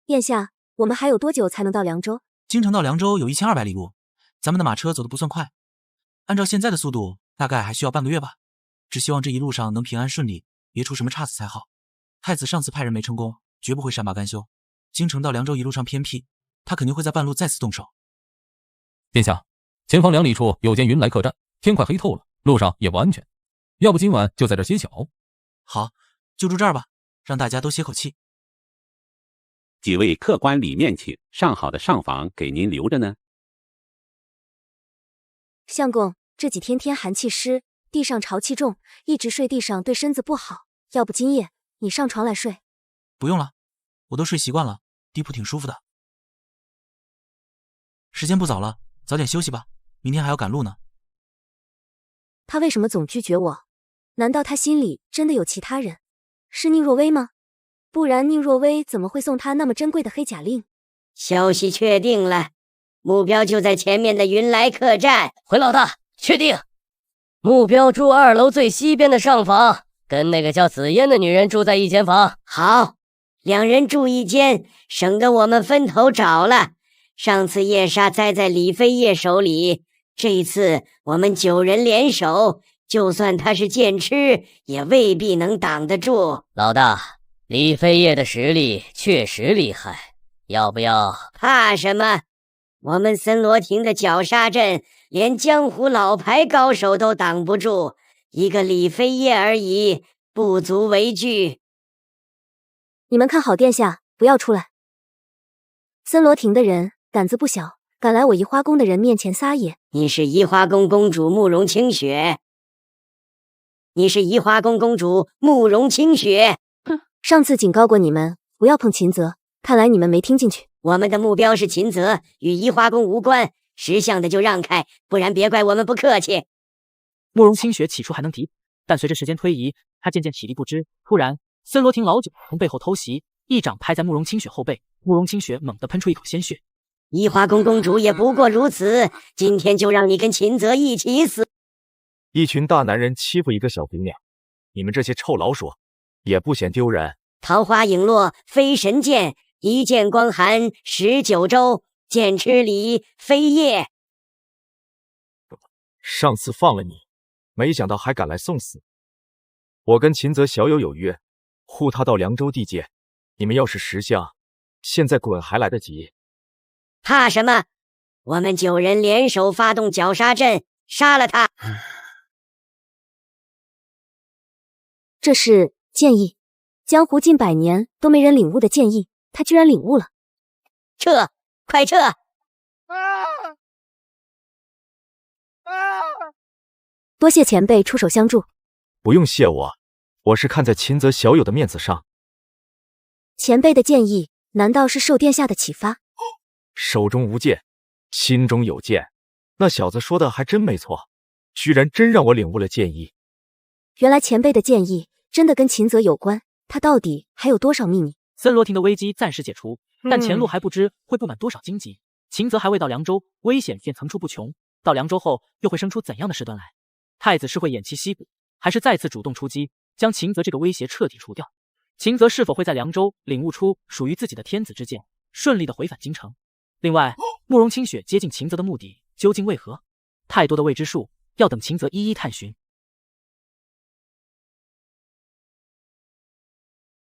殿下，我们还有多久才能到凉州？京城到凉州有1200里路，咱们的马车走得不算快，按照现在的速度，大概还需要半个月吧。只希望这一路上能平安顺利，别出什么差错才好。太子上次派人没成功，绝不会善罢甘休。京城到凉州一路上偏僻，他肯定会在半路再次动手。殿下，前方2里处有间云来客栈，天快黑透了，路上也不安全，要不今晚就在这歇脚？好，就住这儿吧，让大家都歇口气。几位客官里面请，上好的上房给您留着呢。相公，这几天天寒气湿，地上潮气重，一直睡地上对身子不好，要不今夜你上床来睡？不用了，我都睡习惯了，地铺挺舒服的。时间不早了，早点休息吧，明天还要赶路呢。他为什么总拒绝我？难道他心里真的有其他人？是宁若薇吗？不然宁若薇怎么会送他那么珍贵的黑甲令？消息确定了，目标就在前面的云来客栈。回老大，确定。目标住2楼最西边的上房，跟那个叫紫嫣的女人住在一间房。好，2人住一间，省得我们分头找了。上次夜叉栽在李飞叶手里，这一次我们9人联手，就算他是剑痴，也未必能挡得住。老大，李飞叶的实力确实厉害，要不要？怕什么？我们森罗亭的绞杀阵，连江湖老牌高手都挡不住，一个李飞叶而已，不足为惧。你们看好殿下，不要出来。森罗亭的人胆子不小，敢来我移花宫的人面前撒野。你是移花宫公主慕容清雪。你是移花宫公主慕容清雪。哼，上次警告过你们，不要碰秦泽，看来你们没听进去。我们的目标是秦泽，与移花宫无关，识相的就让开，不然别怪我们不客气。慕容清雪起初还能抵挡，但随着时间推移，她渐渐体力不支。突然，森罗亭老九从背后偷袭，一掌拍在慕容清雪后背，慕容清雪猛地喷出一口鲜血。移花宫公主也不过如此，今天就让你跟秦泽一起死。一群大男人欺负一个小姑娘，你们这些臭老鼠也不嫌丢人。桃花影落飞神剑，一剑光寒19州，剑痴李飞叶。上次放了你，没想到还敢来送死。我跟秦泽小友有约，护他到凉州地界，你们要是识相，现在滚还来得及。怕什么？我们9人联手发动绞杀阵，杀了他。这是剑意，江湖近100年都没人领悟的剑意，他居然领悟了。撤，快撤！多谢前辈出手相助。不用谢我，我是看在秦泽小友的面子上。前辈的剑意，难道是受殿下的启发？手中无剑，心中有剑，那小子说的还真没错，居然真让我领悟了剑意。原来前辈的剑意真的跟秦泽有关，他到底还有多少秘密？森罗亭的危机暂时解除，但前路还不知会布满多少荆棘。秦泽还未到凉州，危险便层出不穷。到凉州后，又会生出怎样的事端来？太子是会偃旗息鼓，还是再次主动出击，将秦泽这个威胁彻底除掉？秦泽是否会在凉州领悟出属于自己的天子之剑，顺利的回返京城？另外，慕容清雪接近秦泽的目的究竟为何？太多的未知数，要等秦泽一一探寻。